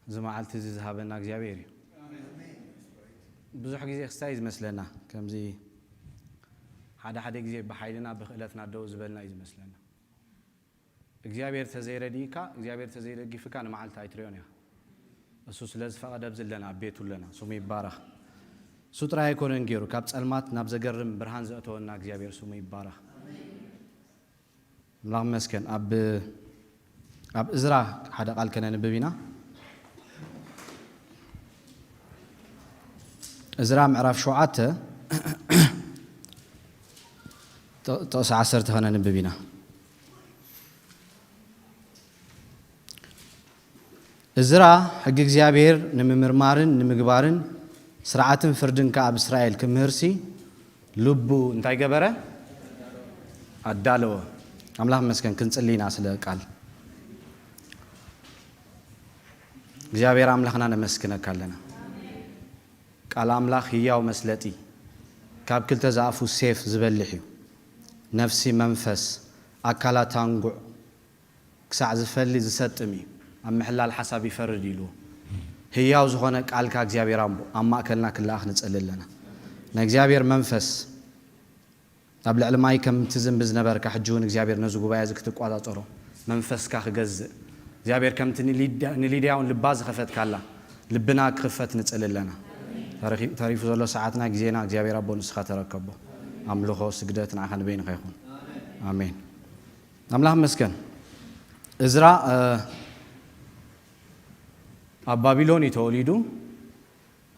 زمعلت ذهبنا እግዚአብሔር ብዙሕ ጊዜ ክስታይ ዝመስለና ከምዚ ሓደ ጊዜ በኃይልና በኽእለትና ደው ዝበልና ይመስለና እግዚአብሔር ተዘይረዲካ እግዚአብሔር ተዘይረጊፍካ ንመዓልታ አይትሪዮን ያ እሱ ስለዚ ፈቀደ ብዝለና ቤቱለና ስሙ ይባረክ ሱጥራ ይኮነን ገይሩ ካብ ጸልማት ናብ ዘገርም ብርሃን ዘእተወና እግዚአብሔር ስሙ ይባረክ ላም መስከን አብ እዝራ ሓደ ቃል ከነንብብና እዝራ ምዕራፍ 7 ተወሳ 10 ከነንብብና እዝራ ሕግ እግዚአብሔር ንምምርማርን ንምግባርን ስርዓትን ፍርድን ከአብ እስራኤል ክምህርሲ ልቡ እንታይ ገበረ አዳለወ አምላክ መስከን ክንጽሊና ስለ ቃል እግዚአብሔር አምላክና ነመስክነካለና ቃል አምላክ ሕያው መስለጢ ካብ ክልተ ዛፉ ሴፍ ዝበልሕ እዩ ነፍሲ መንፈስ አካላት አንጉዕ ክሳዕ ዝፈሊ ዝሰጥም እዩ ኣብ ምሕላል ሓሳብ ይፈርድ ኢሉ ሕያው ዝኾነ ቃልካ እግዚአብሔር አምቦ ኣብ ማእከልና ክላኽ ንጸልለና ንእግዚአብሔር መንፈስ ኣብ ልዕሊ ማይ ከም ትዝንብ ዝነበርካ ሕጂ እውን እግዚአብሔር ነዚ ጉባኤ እዚ ክትቋጻጸሮ መንፈስካ ክገዝእ እግዚአብሔር ከምቲ ንሊድያውን ልባ ዝኸፈትካላ ልብና ክኽፈት ንጸልለና ተሪፉ ዘሎ ሰዓትና ጊዜና እግዚአብሔር አቦ ንስኻ ተረከቦ አምልኾ ስግደት ንዓኻ ንበይንኻ ይኹን አሜን አምላክ መስገን እዝራ ኣብ ባቢሎን ተወሊዱ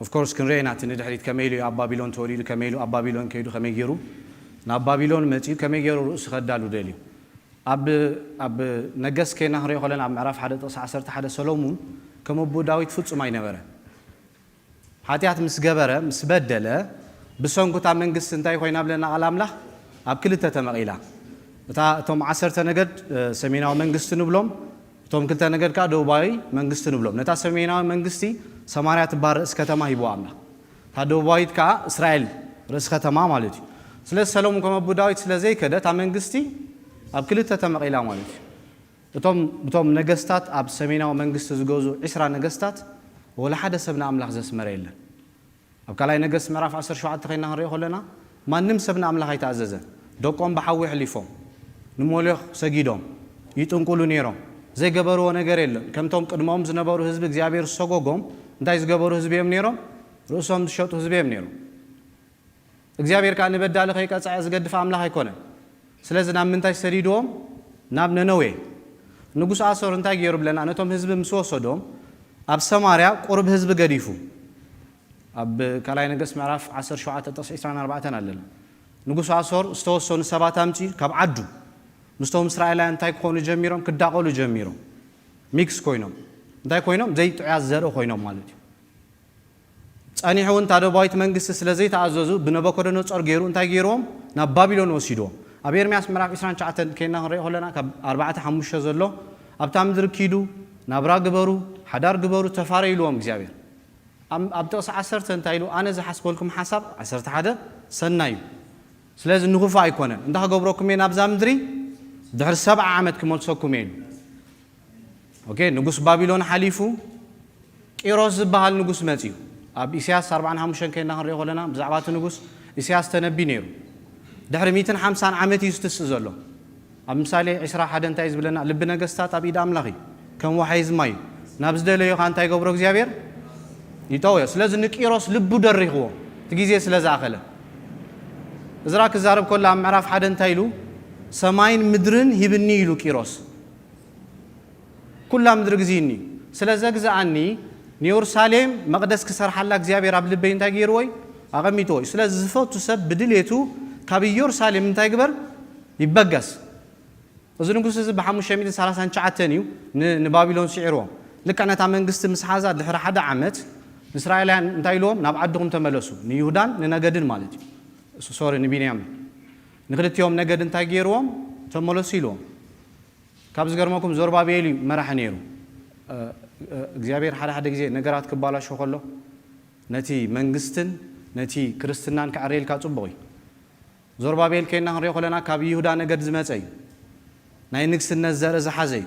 ኦፍ ኮርስ ክንረአና እቲ ንድሕሪት ከመይ ኢሉ ኣብ ባቢሎን ተወሊዱ ከመይ ኢሉ ኣብ ባቢሎን ከይዱ ከመይ ገይሩ ናብ ባቢሎን መጺኡ ከመይ ገይሩ ርእሱ ከዳሉ ደልዩ ኣብ ነገስ ከይና ክንሪኦ ከለና ኣብ ምዕራፍ 1:11 ሰሎሞን ከም ኣቦ ዳዊት ፍጹም ኣይነበረ ሓጢአት ምስ ገበረ ምስ በደለ ብሰንኩታ መንግስት እንታይ ኮይና ብለና ቃል አምላክ ኣብ ክልተ ተመቂላ እቶም 10 ነገድ ሰሜናዊ መንግስት ንብሎም እቶም ክልተ ነገድ ካ ደቡባዊ መንግስት ንብሎም ነታ ሰሜናዊ መንግስቲ ሰማርያ ትባል ርእስ ከተማ ሂቦ አምላክ ታ ደቡባዊት ካ እስራኤል ርእስ ከተማ ማለት እዩ ስለዚ ሰሎሞን ከም ኣቦ ዳዊት ስለዘይከደ ታ መንግስቲ ኣብ ክልተ ተመቂላ ማለት እዩ እቶም ነገስታት ኣብ ሰሜናዊ መንግስት ዝገዙ 20 ነገስታት ወላ ሓደ ሰብና አምላክ ዘስመረ የለን ኣብ ካልኣይ ነገስት ምዕራፍ 17 ከይና ክንሪኦ ከለና ማንም ሰብና አምላክ ኣይተኣዘዘን ደቆም ብሓዊ ሕሊፎም ንሞሎኽ ሰጊዶም ይጥንቁሉ ነይሮም ዘይገበርዎ ነገር የለን ከምቶም ቅድሞም ዝነበሩ ህዝቢ እግዚአብሔር ሰጎጎም እንታይ ዝገበሩ ህዝቢ እዮም ነይሮም ርእሶም ዝሸጡ ህዝቢ እዮም ነይሮም እግዚአብሔር ካ ንበዳሊ ከይቀጽዕ ዝገድፍ አምላክ ኣይኮነን ስለዚ ናብ ምንታይ ሰዲድዎም ናብ ነነዌ ንጉስ አሶር እንታይ ገይሩ ብለና ነቶም ህዝቢ ምስ ወሰዶም ኣብ ሰማርያ ቁርብ ህዝቢ ገዲፉ ኣብ ካልኣይ ነገስት ምዕራፍ 17:24 ኣለና ንጉስ አሶር ዝተወሰኑ ሰባት ኣምጪ ካብ ዓዱ ምስቶም እስራኤላውያን እንታይ ክኾኑ ጀሚሮም ክዳቀሉ ጀሚሮም ሚክስ ኮይኖም እንታይ ኮይኖም ዘይጥዑያት ዘርኢ ኮይኖም ማለት እዩ ጸኒሑ እውን ታደባዊት መንግስቲ ስለዘይተኣዘዙ ብነበኮደነጾር ገይሩ እንታይ ገይሮም ናብ ባቢሎን ወሲዶም ኣብ ኤርምያስ ምዕራፍ 29 ከይና ክንሪኦ ከለና ካብ 4:5 ዘሎ ኣብታ ምድሪ ኪዱ ናብራ ግበሩ ሓዳር ግበሩ ተፋረይልዎም እግዚአብሔር ኣብ ጥቕሲ 10 እንታይ ኢሉ ኣነ ዝሓስበልኩም ሓሳብ 11 ሰናይ እዩ ስለዚ ንኹፋ ኣይኮነን እንዳክገብረኩም እየ ናብዛ ምድሪ ድሕሪ 70 ዓመት ክመልሰኩም እየ ኦኬ ንጉስ ባቢሎን ሓሊፉ ቂሮስ ዝበሃል ንጉስ መጺኡ ኣብ ኢሳያስ 45 ከይና ክንሪኦ ከለና ብዛዕባ እቲ ንጉስ ኢሳያስ ተነቢ ነይሩ ድሕሪ 150 ዓመት እዩ ዝትስእ ዘሎ ኣብ ምሳሌ 21 እንታይ ዝብለና ልቢ ነገስታት ኣብ ኢድ ኣምላኽ እዩ ከም ወሓይ ዝማይ ናብ ዝደለዮ ካ እንታይ ገብሮ እግዚአብሔር ይተወዮ ስለዚ ንቂሮስ ልቡ ደሪኽዎ እቲ ግዜ ስለዝኣኸለ እዝራ ክዛረብ ከሎ ኣብ ምዕራፍ 1 እንታይ ኢሉ ሰማይን ምድርን ሂብኒ ኢሉ ቂሮስ ኩላ ምድሪ ግዚኒ ስለዚ ግዛኣኒ ንኢየሩሳሌም መቅደስ ክሰርሓላ እግዚአብሔር ኣብ ልበይ እንታይ ገይርዎይ ኣቐሚጥዎ ስለዚ ዝፈቱ ሰብ ብድሌቱ ካብ ኢየሩሳሌም እንታይ ግበር ይበገስ እዚ ንጉስ እዚ ብ539 እዩ ንባቢሎን ሲዒርዎም ልክዕ ነታ መንግስቲ ምስ ሓዛ ድሕሪ 1 ዓመት እስራኤላውያን እንታይ ኢልዎም ናብ ዓድኹም ተመለሱ ንይሁዳን ንነገድን ማለት እዩ ሶሪ ንቢንያም ንክልቲኦም ነገድ እንታይ ገይርዎም ተመለሱ ኢልዎም ካብ ዝገርመኩም ዞርባቤል መራሒ ነይሩ እግዚአብሔር ሓደ ጊዜ ነገራት ክባላሾ ከሎ ነቲ መንግስትን ነቲ ክርስትናን ከዕሬልካ ጽቡቕ ዞርባቤል ከይና ክንሪኦ ከለና ካብ ይሁዳ ነገድ ዝመጸ እዩ ናይ ንግስነት ዘርኢ ዝሓዘ እዩ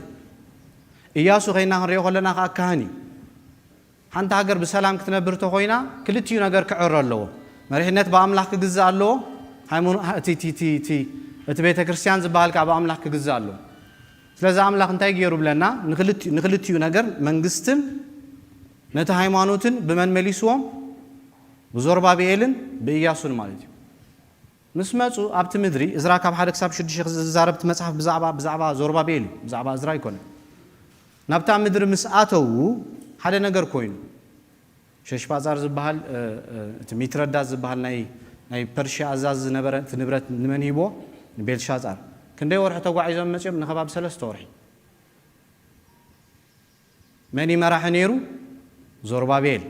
ኢያሱ ከይና ክንሪኦ ከለና ከዓ ካህኒ ሓንቲ ሃገር ብሰላም ክትነብር ተኾይና ክልቲኡ ነገር ክዕረ ኣለዎ መሪሕነት ብኣምላኽ ክግዛእ ኣለዎ እቲ ቤተ ክርስቲያን ዝበሃል ከዓ ብኣምላኽ ክግዛእ ኣለዎ ስለዚ ኣምላኽ እንታይ ገይሩ ብለና ንክልቲኡ ነገር መንግስትን ነቲ ሃይማኖትን ብመን መሊስዎም ብዞርባቤልን ብኢያሱን ማለት እዩ ምስ መፁ ኣብቲ ምድሪ እዝራ ካብ 1 ክሳብ 6 ዝዛረብቲ መጽሓፍ ብዛዕባ ዞርባቤል ብዛዕባ እዝራ ይኮነ ናብታ ምድሪ ምስ ኣተው ሓደ ነገር ኮይኑ ሸሽባዛር ዝበሃል እቲ ሚትረዳ ዝበሃል ናይ ፐርሺያ ኣዛዝ ዝነበረ ንብረት ንመን ሂቦ ንቤልሻዛር ክንደይ ወርሒ ተጓዒዞም መፅኦም ንኸባቢ 3 ወርሒ መን ይመራሒ ነይሩ ዞርባቤል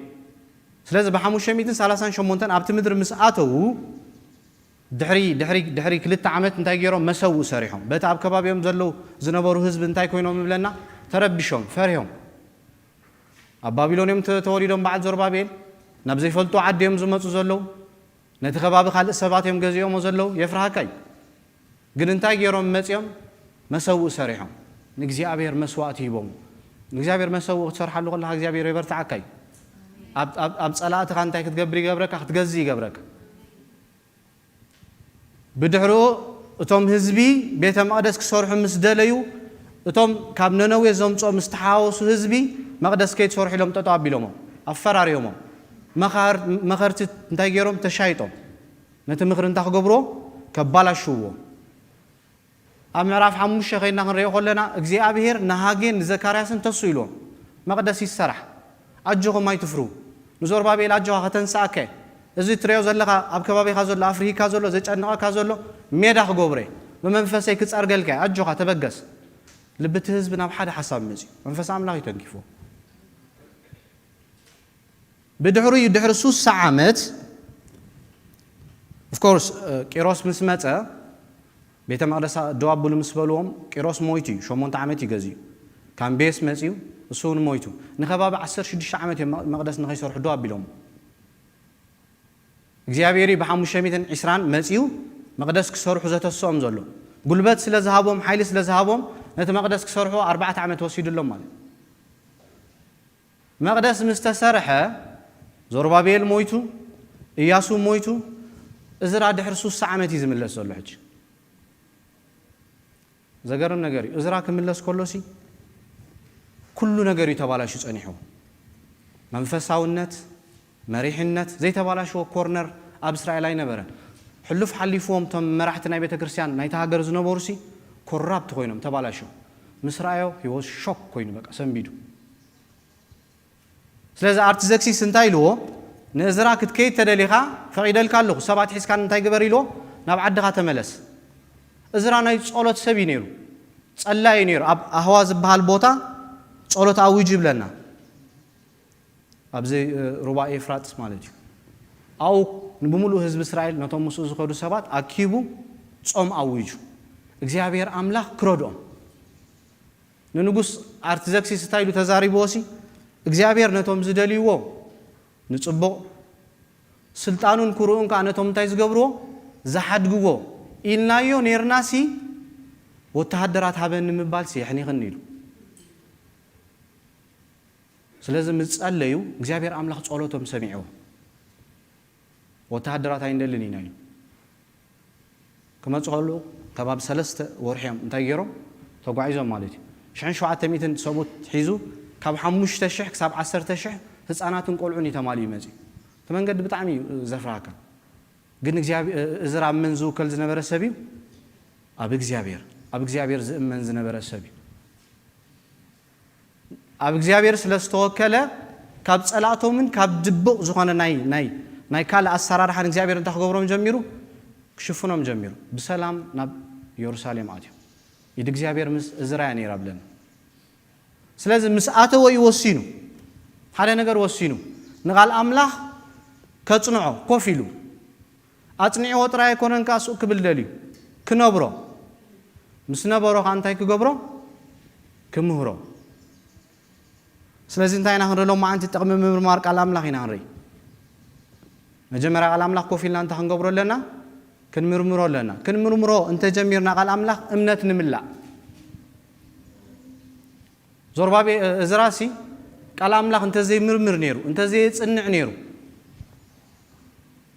ስለዚ ብ538 ኣብቲ ምድሪ ምስ ኣተው ድሕሪ 2 ዓመት እንታይ ገይሮም መሰውእ ሰሪሖም በቲ ኣብ ከባቢኦም ዘለው ዝነበሩ ህዝቢ እንታይ ኮይኖም ይብለና ተረቢሾም ፈሪሖም ኣብ ባቢሎን እዮም ተወሊዶም በዓል ዞርባቤል ናብ ዘይፈልጡ ዓዲ እዮም ዝመፁ ዘለው ነቲ ከባቢ ካልእ ሰባት እዮም ገዚኦም ዘለው የፍርሃካይ ግን እንታይ ገይሮም መፅኦም መሰውእ ሰሪሖም ንእግዚአብሔር መስዋዕት ሂቦም ንእግዚአብሔር መሰውእ ክትሰርሓሉ ከለካ እግዚአብሔር ይበርታዓካይ ኣብ ጸላእትኻ እንታይ ክትገብር ይገብረካ ክትገዝእ ይገብረካ ብድሕሪኡ እቶም ህዝቢ ቤተ መቅደስ ክሰርሑ ምስ ደለዩ እቶም ካብ ነነዌ ዘምጾም ምስ ተሓዋወሱ ህዝቢ መቅደስ ከይትሰርሑ ኢሎም ጠጠው ኣቢሎሞ ኣፈራርዮሞ መኸርቲ እንታይ ገይሮም ተሻይጦም ነቲ ምኽሪ እንታይ ክገብሮ ከባላሽዎ ኣብ ምዕራፍ 5 ኸይና ክንሪኦ ከለና እግዚአብሔር ንሃጌን ንዘካርያስን ተሱ ኢሎም መቅደስ ይሰራሕ ኣጆኹም ኣይትፍሩ ንዞርባቤል ኣጆኻ ከተንሳእከ እዚ ትሪኦ ዘለኻ ኣብ ከባቢኻ ዘሎ ኣፍሪካ ዘሎ ዘጨንቐካ ዘሎ ሜዳ ክገብረ ብመንፈሰይ ክጸርገልካ ኣጆኻ ተበገስ ልብቲ ህዝቢ ናብ ሓደ ሓሳብ መፅዩ መንፈስ ኣምላኽ ይተንኪፎ ድሕሪ 3 ዓመት of course ቂሮስ ምስ መፀ ቤተ መቅደስ ደው ኣቢሉ ምስ በልዎም ቂሮስ ሞይቱ 8 ዓመት ይገዝዩ ካምቤስ መፅዩ እሱ እውን ሞይቱ ንኸባቢ 16 ዓመት መቅደስ ንኸይሰርሑ ደው ኣቢሎም እግዚአብሔር ብ520 መፅዩ መቅደስ ክሰርሑ ዘተስኦም ዘሎ ጉልበት ስለ ዝሃቦም ሓይሊ ስለ ዝሃቦም ነቲ መቅደስ ክሰርሑ 4 ዓመት ወሲዱሎም ማለት መቅደስ ምስ ተሰርሐ ዞርባቤል ሞይቱ ኢያሱ ሞይቱ እዝራ ድሕሪ 3 ዓመት ይዝምለስ ዘሎ ሕጂ ዘገርም ነገር እዩ እዝራ ክምለስ ከሎሲ ኩሉ ነገር ይተባላሽ ጸኒሑ መንፈሳውነት መሪሕነት ዘይተባላሽዎ ኮርነር ኣብ እስራኤል ኣይነበረ ሕሉፍ ሓሊፍዎም ቶም መራሕቲ ናይ ቤተ ክርስቲያን ናይቲ ሃገር ዝነበሩሲ ኮራፕት ኮይኖም ተባላሽው ምስ ረኣዮ he was shock ኮይኑ በቃ ሰንቢዱ ስለዚ ኣርትዘክሲስ እንታይ ኢልዎ ንእዝራ ክትከይድ ተደሊኻ ፈቂደልካ ኣለኹ ሰባት ሒዝካ እንታይ ግበር ኢልዎ ናብ ዓድኻ ተመለስ እዝራ ናይ ጸሎት ሰብ እዩ ነይሩ ጸላይ ነይሩ ኣብ ኣህዋ ዝበሃል ቦታ ጸሎት ኣውጅ ይብለና ኣብዚ ሩባ ኤፍራጥስ ማለት እዩ ኣው ንብሙሉእ ህዝቢ እስራኤል ነቶም ምስኡ ዝኸዱ ሰባት ኣኪቡ ጾም ኣውጁ እግዚአብሔር ኣምላኽ ክረድኦም ንንጉስ ኣርትዘክሲስ እንታይ ኢሉ ተዛሪብዎሲ እግዚአብሔር ነቶም ዝደልይዎ ንጽቡቕ ስልጣኑን ክሩኡን ከዓ ነቶም እንታይ ዝገብርዎ ዝሓድግዎ ኢልናዮ ነርናሲ ወተሃደራት ሃበን ንምባልሲ ይሕኒኽን ኢሉ ስለዚ ምጸለዩ እግዚአብሔር ኣምላኽ ጸሎቶም ሰሚዕዎ ወተሃደራት ኣይንደልን ኢና ኢሉ ከመጽኡ ከለዉ ከባቢ 3 ወርሕዮም እንታይ ገይሮም ተጓዒዞም ማለት እዩ 700 ሰሙት ሒዙ ካብ 5,000 ክሳብ 10,000 ህፃናትን ቆልዑን ይተማልዩ መፅዩ ተመንገዲ ብጣዕሚ ዘፍራካ ግን እዝራ ምን ዝውከል ዝነበረ ሰብ እዩ ኣብ እግዚአብሔር ዝእመን ዝነበረ ሰብ እዩ ኣብ እግዚአብሔር ስለዝተወከለ ካብ ጸላእቶምን ካብ ድብቕ ዝኾነ ናይ ካልእ ኣሰራርሓን እግዚአብሔር እንታይ ክገብሮም ጀሚሩ ክሽፍኖም ጀሚሩ ብሰላም ናብ ኢየሩሳሌም ኣትዮም ኢድ እግዚአብሔር ምስ እዝራ ነይራ ብለና ስለዚ ምስ ኣተወ ይወሲኑ ሓደ ነገር ወሲኑ ንቓል ኣምላኽ ከጽንዖ ኮፍ ኢሉ ኣጽኒዕዎ ጥራይ ኣይኮነን ከዓ ሱቕ ክብል ደልዩ ክነብሮ ምስ ነበሮ ከዓ እንታይ ክገብሮ ክምህሮ ስለዚ እንታይ ኢና ክንሪኦም ማዓንቲ ጥቕሚ ምምርማር ቃል ኣምላኽ ኢና ክንርኢ መጀመርያ ቃል ኣምላኽ ኮፍ ኢልና እንታይ ክንገብሮ ኣለና ክንምርምሮ ኣለና ክንምርምሮ እንተጀሚርና ቃል ኣምላኽ እምነት ንምላእ ዞርባቤል እዝራሲ ቃል አምላኽ እንተዘይ ምርምር ነይሩ እንተዘይ ጽንዕ ነይሩ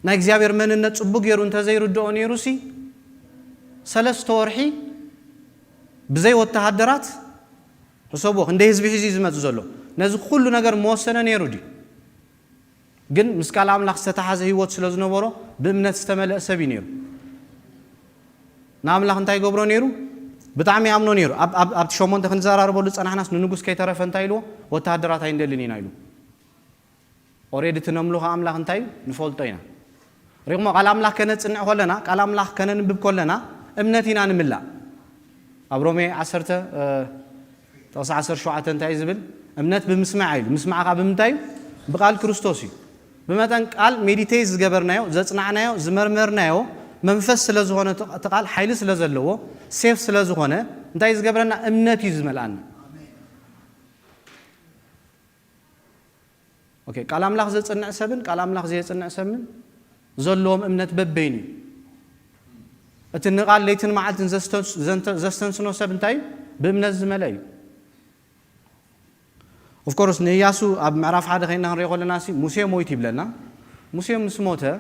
ናይ እግዚአብሔር መንነት ጽቡቅ ገይሩ እንተዘይ ርድኦ ነይሩሲ ሰለስተ ወርሒ ብዘይ ወተሃደራት حسابه عنده حزب حزب زمت زلوا نزق كل نجار موسنا نيرودي جن مسكال عملاق ستحازه هو تسلزنا ورا بمنت استمل أسبي نيرو نعملاق انتاي قبرو نيرو بتعمي عملو نيرو أب شومان تخن زارار بولس أنا حناس ننقص كي تعرف انتايلو وتهدرات عند اللي نايلو أريد تنملوها عملاق انتاي نفولتينا رغم قال عملاق كانت سنع كلنا قال عملاق كان نبب كلنا امنتنا نملا أبرومي عصرته توسع عصر شوعة انتاي زبل امنت بمسمعيل مسمع قاب بمتاي بقال كريستوسي بمتن قال ميديتيز جبرنايو زصنعنايو زمرمرنايو منفس سلازونه تقال حيل سلازلو سيف سلازونه انتاي زجبرنا امنت يزملان اوكي قال املاح زصنع سبن قال املاح زيصنع سبن زلوم امنت ببيني اتنقال ليتن معلتن زستنسنو سبنتاي بامنت زملاي Of course نياسو أب معرف هذا خلينا نريق ولا ناسي موسى مويت يبلنا موسى مسموته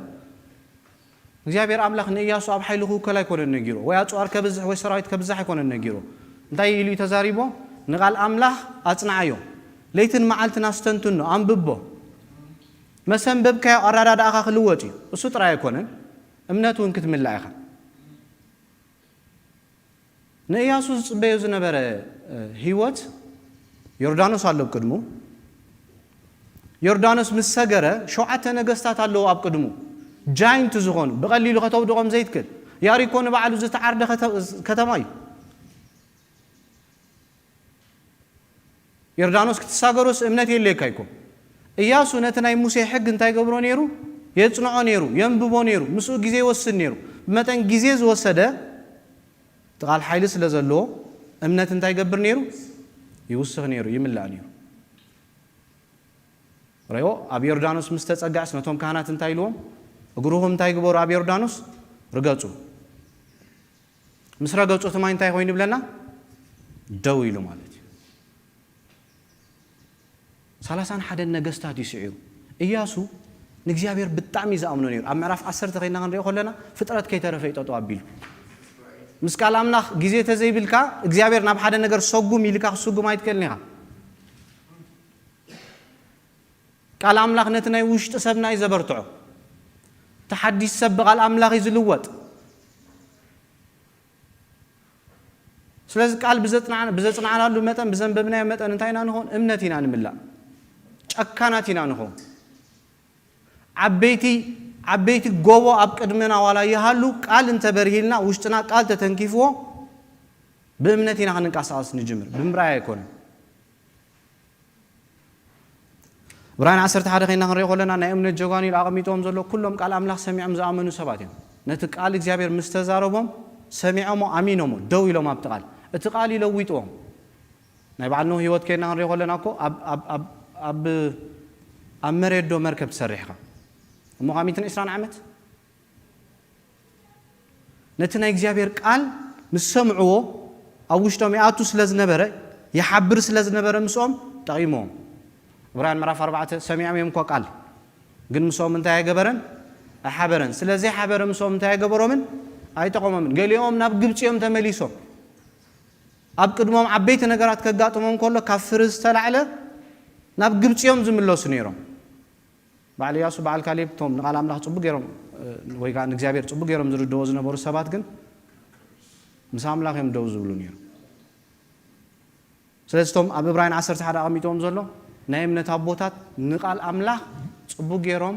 زيابير أملاخ نياسو أب حيله كلا يكون النجيرو وياتو أركبز ويسرايت كبزح يكون النجيرو داي اللي تزاريبه نقال أملاخ أتصنعيو ليتن معلتنا استنتنو أم ببو مثلا ببك أراد أخا خلوتي وسط رأي يكونن أمناتو إنك تمل لايخا نياسو بيوزنا برا هيوت يوردانوس على بقدمو يوردانوس مسجرة شو عتى نجستات على لو أبقدمو جاين تزغون بقلي له خطاب دقام زيت كل ياري كون بعلو زت عرض كتماي يوردانوس كتساجروس إمنتي اللي كايكو إياسو نتناي موسى حق انتاي قبرو نيرو يتصنعو نيرو ينببو نيرو مسو جزي وسن نيرو متن جزيز وسده تقال حيلس لزلو إمنت انتاي قبر نيرو يوسخ نيرو يملا نيرو ريو أبي يوردانوس مستتصقع سنتهم كهنات انتايلوهم اغروهم انتاي غبور أبي يوردانوس رغصو مس رغصو تما انتاي هوين بلنا دويلو مالتي سلاسان حد النغستات يسعيو إياسو نغزيابير بتعمي زامنو نيرو ام معرف 10 تخينا نريو خلنا فطرت كي ترفي ططو ابيل مسكال املاخ غزي تزيبلكا እግዚአብሔር ናብ ሓደ ነገር ሰጉም ይልካ ሰጉም አይትከልኒኻ ቃል አምላኽ ነትናይ ውሽጥ ሰብናይ ዘበርትዖ ተሐዲስ ሰብ ቃል አምላኽ ይዝልወጥ ስለዚህ ቃል ብዘጽናናሉ መጠን ብዘንበብናይ መጠን እንታይና ንሆን እምነቲና ንምላ ጨካናቲና ንሆን عبيتي جوا أبقدمنا ولا يهالو قال أنت برهيلنا وشتنا قال تتنكيفو بإمنتنا خلنا كأساس نجمر بمرايا يكون براين عصرت هذا خلينا نريق لنا نأمن الجواني الأغميتهم زلوا كلهم قال أملاك سميعهم زامنوا سباتين نتق قال إجابير مستزاربهم سميعهم أمينهم دوي لهم أبتقال اتقالي لويتهم نبعلنو هيوت كنا نريق لنا كو أب أمريدو مركب تسريحها مقاميتنا إسران عمت نتنا إجابير قال مسمعوه أوشتهم يأتوا سلز نبرة يحبر سلز نبرة مسوم تقيمهم براين مرة 4 سميعهم يمكوا قال قل مسوم انتهى جبرن أحبرن سلزي حبرن مسوم انتهى جبروا من أي تقوم من قال يوم نبجبت يوم تمليسهم أبقدمهم عبيت نجارات كجاتهم كله كفرز تلعله نبجبت يوم زملوا سنيرهم بعد ياسو بعد كليب توم نقال أملاح صبوا جيرم ويكان إجابير صبوا جيرم زر دوزنا بورو سبات جن مسام لاخ يم دوز بلونير سلستم أبي براين 10 حدا قامي توم زلوا نايم نتابوتات نقال أملاح صبوا جيرم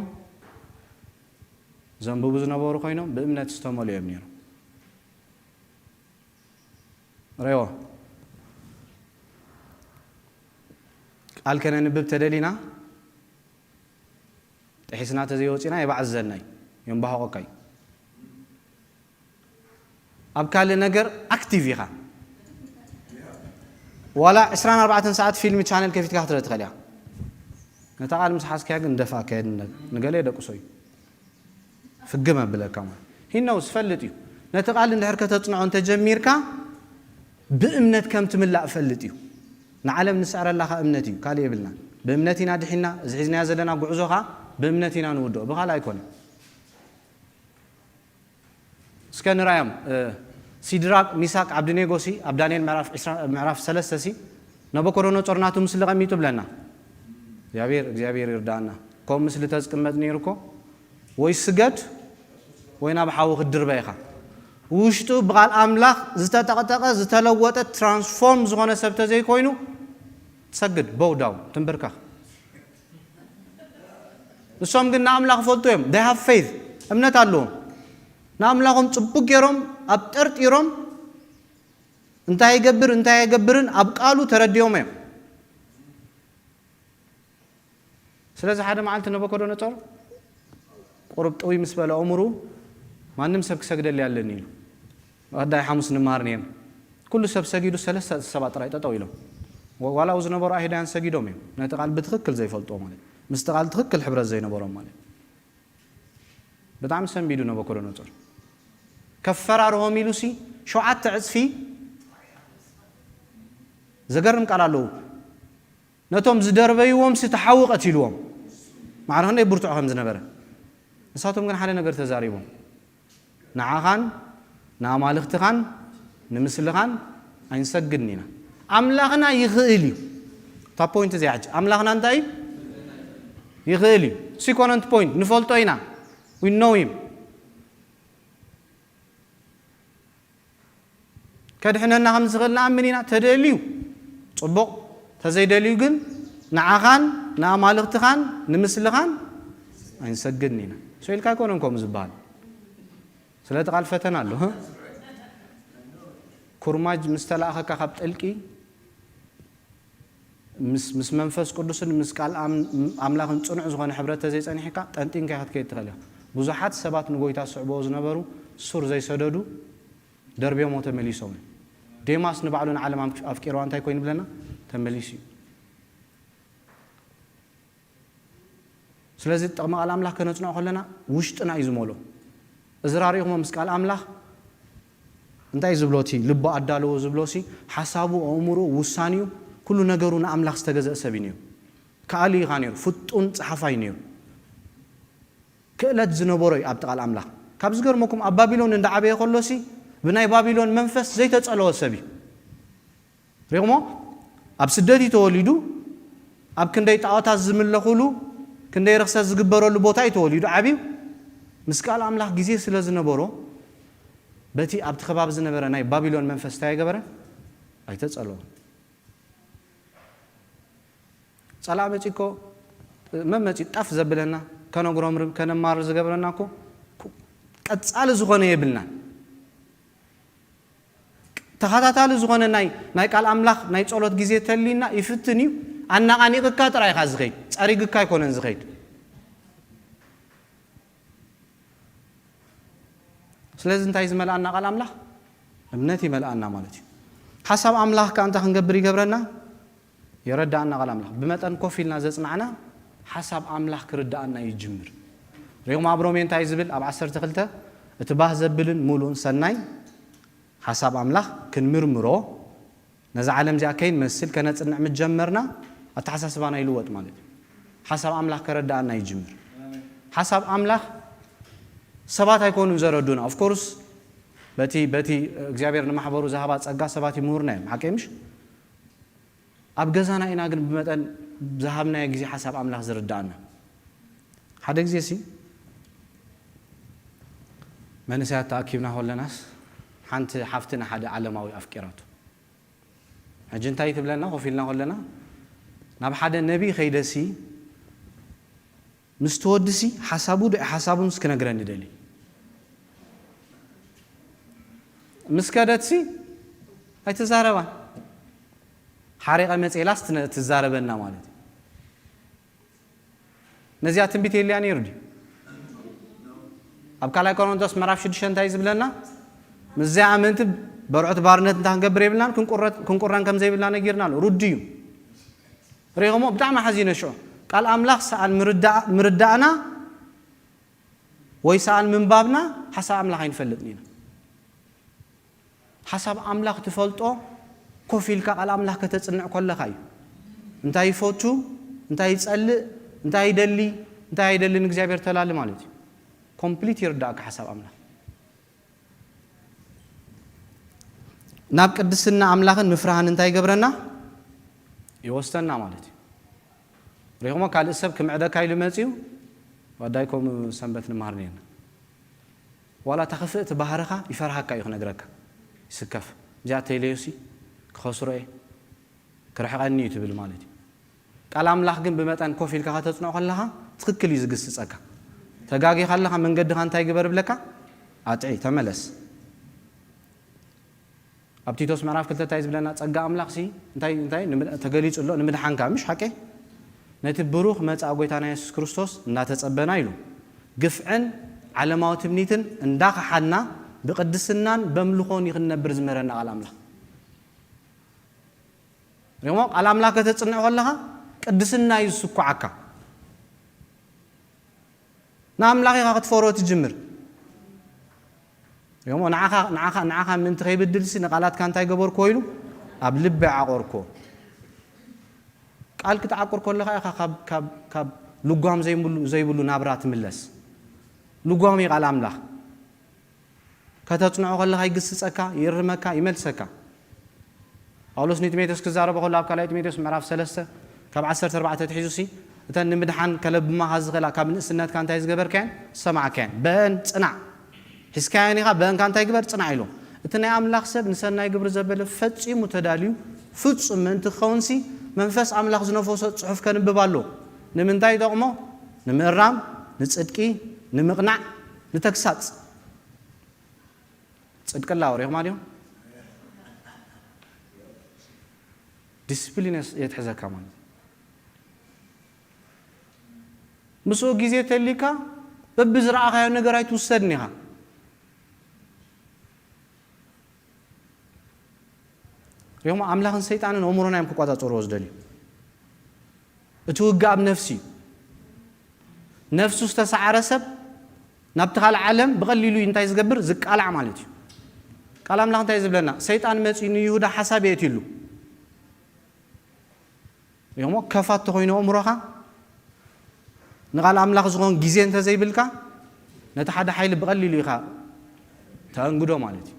زنبو بزنا بورو خينهم بإمنة استمالي يبنير ريوا قال كنا نبب تدلينا تحسنا تزيوتنا يبعزلناي ينبهوا قاي أبكال النجر أكتيفيها ولا 24 ساعة فيلم channel كيف تكحتر تخليها نتعال مسحاس كياج ندفع كيد نقلي ده قصي في الجمع بلا كمان هنا وسفلتيو نتعال إن حركة تصنع أنت جميرك بإمنة كم تملأ فلتيو نعلم نسعر الله إمنتيو قال يبلنا بأمنتنا دحنا زحزنا زلنا قعزوها بأمنتنا نودو بخال أيكون سكان رايم سيدراك ميساك عبدنيغوسي عبدانين معرف سلسة نبكرونو تورناتو مسل غميتو بلنا እግዚአብሔር ይርዳና ኮም ምስል ተዝቅመጥ ነይርኮ ወይ ስገድ ወይና በሐው خድር ባይኻ ውሽጡ በቃል አምላክ ዝተጠቀጠቀ ዝተለወጠ ትራንስፎርም ዝሆነ ሰብተ ዘይ ኮይኑ ተሰግድ በውዳው ትንበርካ እሶም ግን አምላክ ፈልጦም they have faith እምነት አለው ናምላኩም ጽቡቅ ገሮም አብጠርጥሮም እንታይ ይገብርን አብቃሉ ተረዲዮም ስለዚህ ሓደ ማዓልት ነብኮዶነጾር ቁርብ ጠዊ ምስበለ ዑምሩ ማንም ሰብ ክሰግደል ያለን ይሉ ወዳይ ሐሙስ ንማርኔን ኩሉ ሰብ ሰጊዱ ሰለስተ ሰባት ጥራይ ጠጠው ኢሎም ዋላው ዝነበሩ አይዳን ሰጊዶም ነቲ ቃል በትክክል ዘይፈልጦ ማለት ምስተቃል ትክክል ሕብረት ዘይነበሮም ማለት በጣም ሰምቢዱ ነብኮዶነጾር ከፈራርሆም ኢሉሲ ሸውዓተ ዕጽፊ ዘገርም ቃል አለው ነቶም ዝደርበይዎም ሲተሐውቀት ይልዎም ማዕረን ይብርቱ አኸም ዝነበረ እሳቶም ግን ሓደ ነገር ተዛሪቦም ንዓኻን ናማልኽትኻን ንምስልኻን አይንሰግድኒና አምላኽና ይኽእል ታ ፖይንት ዚያጅ አምላኽና እንታይ ይኽእል ሲኮነንት ፖይንት ንፈልጦይና we know him ከድሕነና ከም ዝኽእልና ኣምኒና ተደልዩ ጽቡቕ ተዘይደልዩ ግን ንዓኻን ናማልኽትኻን ንምስልኻን አይንሰግድኒና ሰይልካ ይኮነንኩም ዝበሃል ስለዚ ቃል ፈተና ኣሎ ኩርማጅ ምስተላእኸካ ካብ ጥልቂ ምስ መንፈስ ቅዱስን ምስ ቃል አምላኽን ጽኑዕ ዝኾነ ሕብረት ተዘይጸኒሕካ ጠንጢንካ ክትከይድ ትኽእል ኢኻ ብዙሓት ሰባት ንጎይታ ዝስዕብዎ ዝነበሩ ሱር ዘይሰደዱ ደርብዮም ተመሊሶም ዴማስ ንባዕሉን ዓለም ኣፍቂርዋ እንታይ ኮይኑ ብለና ተመሊሱ ስለዚህ ጥቕሚ ቃል አምላኽ ከነጽንዖ ከለና ውሽጥና እዩ ዝመሎ እዝራሪኹሞ ምስ ቃል አምላኽ እንታይ ዝብሎቲ ልቦ ኣዳለዎ ዝብሎሲ ሓሳቡ ኣእምሮ ውሳኒዩ ኩሉ ነገሩ ንኣምላኽ ዝተገዘእ ሰብ እዩ ከኣሊ ኢኻ ነይሩ ፍጡን ፀሓፋይ ነይሩ ክእለት ዝነበሮ እዩ ኣብ ቃል አምላኽ ካብ ዝገርመኩም ኣብ ባቢሎን እንዳዓበየ ከሎሲ ብናይ ባቢሎን መንፈስ ዘይተጸለወ ሰብ እዩ ሪቕሞ ኣብ ስደት ተወሊዱ ኣብ ክንደይ ጣዖታት ዝምለኹሉ ክንደይ ርክሰት ዝግበረሉ ቦታ ተወሊዱ ዓብዩ ምስ ቃል አምላኽ ግዜ ስለ ዝነበሮ በቲ ኣብቲ ከባቢ ዝነበረ ናይ ባቢሎን መንፈስ ታይ ገበረ ኣይተጸለወ ጸላእ መጪኮ መመጪ ጣፍ ዘብለና ከነግሮም ከነማር ዝገብረና እኮ ቀጻሊ ዝኾነ የብልና ተኸታታሊ ዝኾነ ናይ ቃል አምላኽ ናይ ጸሎት ግዜ ተሊና ይፍትን እዩ ኣናቃኒቕካ ጥራይኻ ዝኸይድ ጸሪግካ ኣይኮነን ዝኸይድ ስለዚ እንታይ ዝመልአና ቃል አምላኽ እምነት ይመልአና ማለት እዩ ሓሳብ አምላኽ ከ ክንገብር ይገብረና يردأنا قال أملاح بمتن كوفيلنا زسمعنا حسب أملاح كردأنا يجمر رغم أبرومين تايزبل أب عصر تخلته اتباه زبلن مولون سناي حسب أملاح كن مرمرو نزع عالم زي كين مسل كانت نعمة جمرنا أتحسس بانا يلوت مالك حسب أملاح كردأنا يجمر حسب أملاح سبات هيكونوا زردونا of course بتي እግዚአብሔር ንማሕበሩ ዘሃባት ጸጋ ሰባት ይምሁርና ማሐከምሽ ኣብ ገዛና ኢና ግን በመጠን ዘሃብና ግዜ ሐሳብ አምላኽ ዝርዳና ሓደ ግዜ ሲ መንሳት ተኣኪብና ሆለናስ ሓንቲ ሓፍትና ሓደ ዓለማዊ ኣፍቂራቱ አጀንታይ ትብለና ኮፊልና ሆለና ናብ ሓደ ነቢ ኸይደሲ ምስተወድሲ ሐሳቡን እስከነግረን ይደሊ مسكادتسي هاي تزاربان حريقة متعلاس تزاربنا مالتي نزيات بيتي اللي أنا يردي أبكالا يكونون دوس مراف شدشان تايز بلنا مزيع عمنت برعت بارنت نتاهن قبري بلنا كن قران كم زي بلنا نجيرنا رديو ريغمو بتاع ما حزين شو قال أملاخ سأل مردعنا ويسأل من بابنا حسا أملاخ ينفلتنينا حسب أملاك تفلتو كوفيلك على أملاك تتصنع كل خير أنت يفوتو እንታይ ይጸልእ እንታይ ይደሊ እንታይ ይደልን እግዚአብሔር ተላል ማለት እዩ ኮምፕሊት ይርዳእካ ሐሳብ አምላኽ ናብ ቅድስና አምላኽን ምፍራህን እንታይ ይገብረና ይወስተና ማለት እዩ ሪሆሞ ካልእ ሰብ ክምዕደካ ኢሉ መጺኡ ወዳይኮም ሰንበት ንማር ነና ዋላ ተኸፍእት ባህርኻ ይፈርሃካ እዩ ክነግረካ ይስከፍ ጃ ተይለዩሲ ክኸስሮኤ ክርሕቐኒ እዩ ትብል ማለት እዩ ቃል አምላኽ ግን ብመጠን ኮፍ ኢልካ ከተጽንዖ ከለኻ ትክክል እዩ ዝግስጸካ ተጋጊኻ ኣለኻ መንገድኻ እንታይ ይግበር ብለካ አጥዒ ተመለስ ኣብ ቲቶስ ምዕራፍ 2 ታይ ዝብለና ጸጋ አምላኽ ሲ እንታይ ተገሊጹሎ ንምድሓንካ ምሽ ሓቄ ነቲ ብሩኽ መጻእ ጎይታና ኢየሱስ ክርስቶስ እናተጸበና ኢሉ ግፍዕን ዓለማዊ ትምኒትን እንዳኸሓና ብቅድስናን በምልኾን ይኽነብር ዝመረና ቃል አምላኽ ረሞ ቃል አምላኽ ከተጽንዖ ከለኻ ቅድስና ይስኩዓካ ናአምላኽ ኢኻ ክትፈሮ ትጅምር ረሞ ንዓኻ ምንቲ ከይብድልሲ ንቃላትካ እንታይ ገበርኮ ኢሉ ኣብ ልቢ ዓቆርኮ ቃል ክትዓቁር ከለኻ ኢኻ ካብ ልጓም ዘይብሉ ናብራ ትምለስ ልጓም ቃል አምላኽ ከተጽንዖ ከለኻ ይግስጸካ ይርመካ ይመልሰካ ጳውሎስ ኒጢሞቴዎስ ክዛረበ ከሎ ኣብ ካልኣይ ጢሞቴዎስ ምዕራፍ 3 ካብ 14 ትሒዙሲ እተን ንምድሓን ከለብማ ዝኽእላ ካብ ንእስነትካ እንታይ ዝገበርካየን ሰማዕካየን በአን ጽናዕ ሒዝካየን ኢኻ በአንካ እንታይ ግበር ጽናዕ ኢሎ እቲ ናይ አምላኽ ሰብ ንሰናይ ግብሪ ዘበለ ፈጺሙ ተዳልዩ ፍጹም ምእንቲ ክኸውንሲ መንፈስ አምላኽ ዝነፈሶ ጽሑፍ ከንብብ ኣሎ ንምንታይ ይጠቕሞ ንምእራም ንጽድቂ ንምቕናዕ ንተግሳጽ ጽድቅላ ወሪኹም አልዮም ዲስፕሊን የትሕዘካ ማለት ምስኡ ጊዜ ተሊካ በብዝረኣኻዮ ነገር ኣይትውሰድን ኢኻ ሪሆሞ አምላኽን ሰይጣንን እሙሮና እዮም ክቆጻጸርዎ ዝደልዩ እቲ ውግእ ኣብ ነፍሲ ነፍሱ ዝተሰዓረ ሰብ ናብቲ ካልእ ዓለም ብቐሊሉ እንታይ ዝገብር ዝቃላዕ ማለት እዩ ቃል አምላኽ እንታይ ዝብለና ሰይጣን መጺኡ ንይሁዳ ሓሳብ የእትሉ ሪሆሞ ከፋት ተኾይኑ እሙሮኻ ንቃል አምላኽ ዝኾን ጊዜ እንተዘይብልካ ነቲ ሓደ ሓይሊ ብቐሊሉ ኢኻ ተእንግዶ ማለት እዩ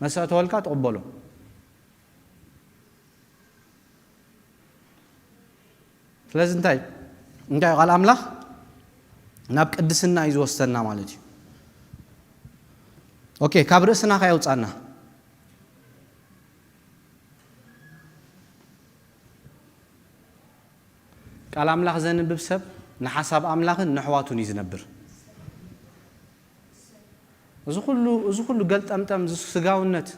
መስአት ወልካ ተቐበሎ ስለዚ እንታይ ቃል አምላኽ ናብ ቅድስና እዩ ዝወስደና ማለት እዩ ኦኬ ካብ ርእስና ከያውፃና ቃል አምላኽ ዘንብብ ሰብ ንሓሳብ አምላኽን ንሕዋቱን ይዝነብር እዚ ኩሉ ገልጠምጠም ስጋውነት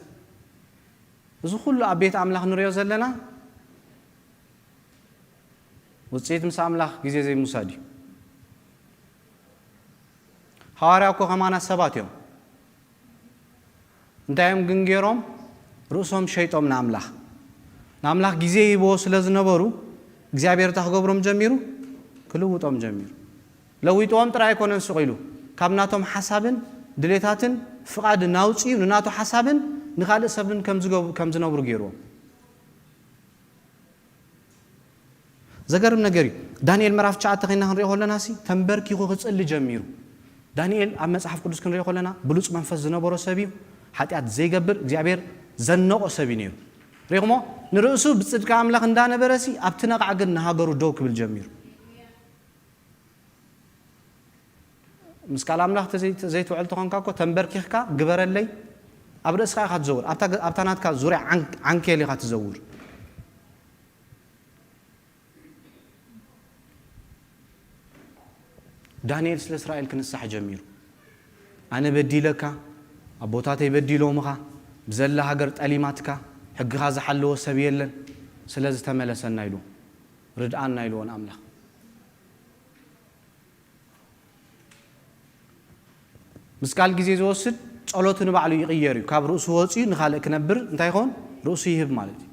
እዚ ኩሉ ኣብ ቤት አምላኽ ንሪኦ ዘለና ውጽኢት ምስ አምላኽ ጊዜ ዘይምውሳድ እዩ ሐዋርያ እኮ ከማና ሰባት እዮም እንታዮም ግን ገይሮም ርእሶም ሸይጦም ንአምላኽ ጊዜ ይብዎ ስለ ዝነበሩ እግዚአብሔር ታኽገብሮም ጀሚሩ ክልውጦም ጀሚሩ ለዊጦም ጥራይ ኣይኮነን ስቕ ኢሉ ካብ ናቶም ሓሳብን ድሌታትን ፍቓድ ናውፂኡ ንናቶ ሓሳብን ንኻልእ ሰብን ከም ዝነብሩ ገይርዎም ዘገርም ነገር እዩ ዳንኤል ምዕራፍ 9 ኸይና ክንሪኦ ከለና ሲ ተንበርኪኹ ክጽሊ ጀሚሩ ዳንኤል ኣብ መጽሓፍ ቅዱስ ክንሪኦ ከለና ብሉጽ መንፈስ ዝነበሮ ሰብ እዩ ሓጢአት ዘይገብር እግዚአብሔር ዘነቆ ሰብ እዩ ነይሩ ሪኹሞ ንርእሱ ብጽድቂ አምላኽ እንዳነበረ ሲ ኣብቲ ነቓዕ ግን ንሃገሩ ደው ክብል ጀሚሩ ምስ ቃል አምላኽ ዘይትውዕል ተኾንካ እኮ ተንበርኪኽካ ግበረለይ ኣብ ርእስኻ ኢኻ ትዘውር ኣብታ ናትካ ዙርያ ዓንኬል ኢኻ ትዘውር ዳንኤል ስለ እስራኤል ክንሳሕ ጀሚሩ ኣነ በዲለካ ኣቦታተይ በዲሎምኻ ብዘላ ሃገር ጠሊማትካ ሕግኻ ዝሓለዎ ሰብ የለን ስለዚ ተመለሰና ኢሉ ርድኣና ኢልዎን ኣምላኽ ምስ ቃል ጊዜ ዝወስድ ጸሎቱ ንባዕሉ ይቕየር እዩ ካብ ርእሱ ወፂኡ ንኻልእ ክነብር እንታይ ይኾን ርእሱ ይህብ ማለት እዩ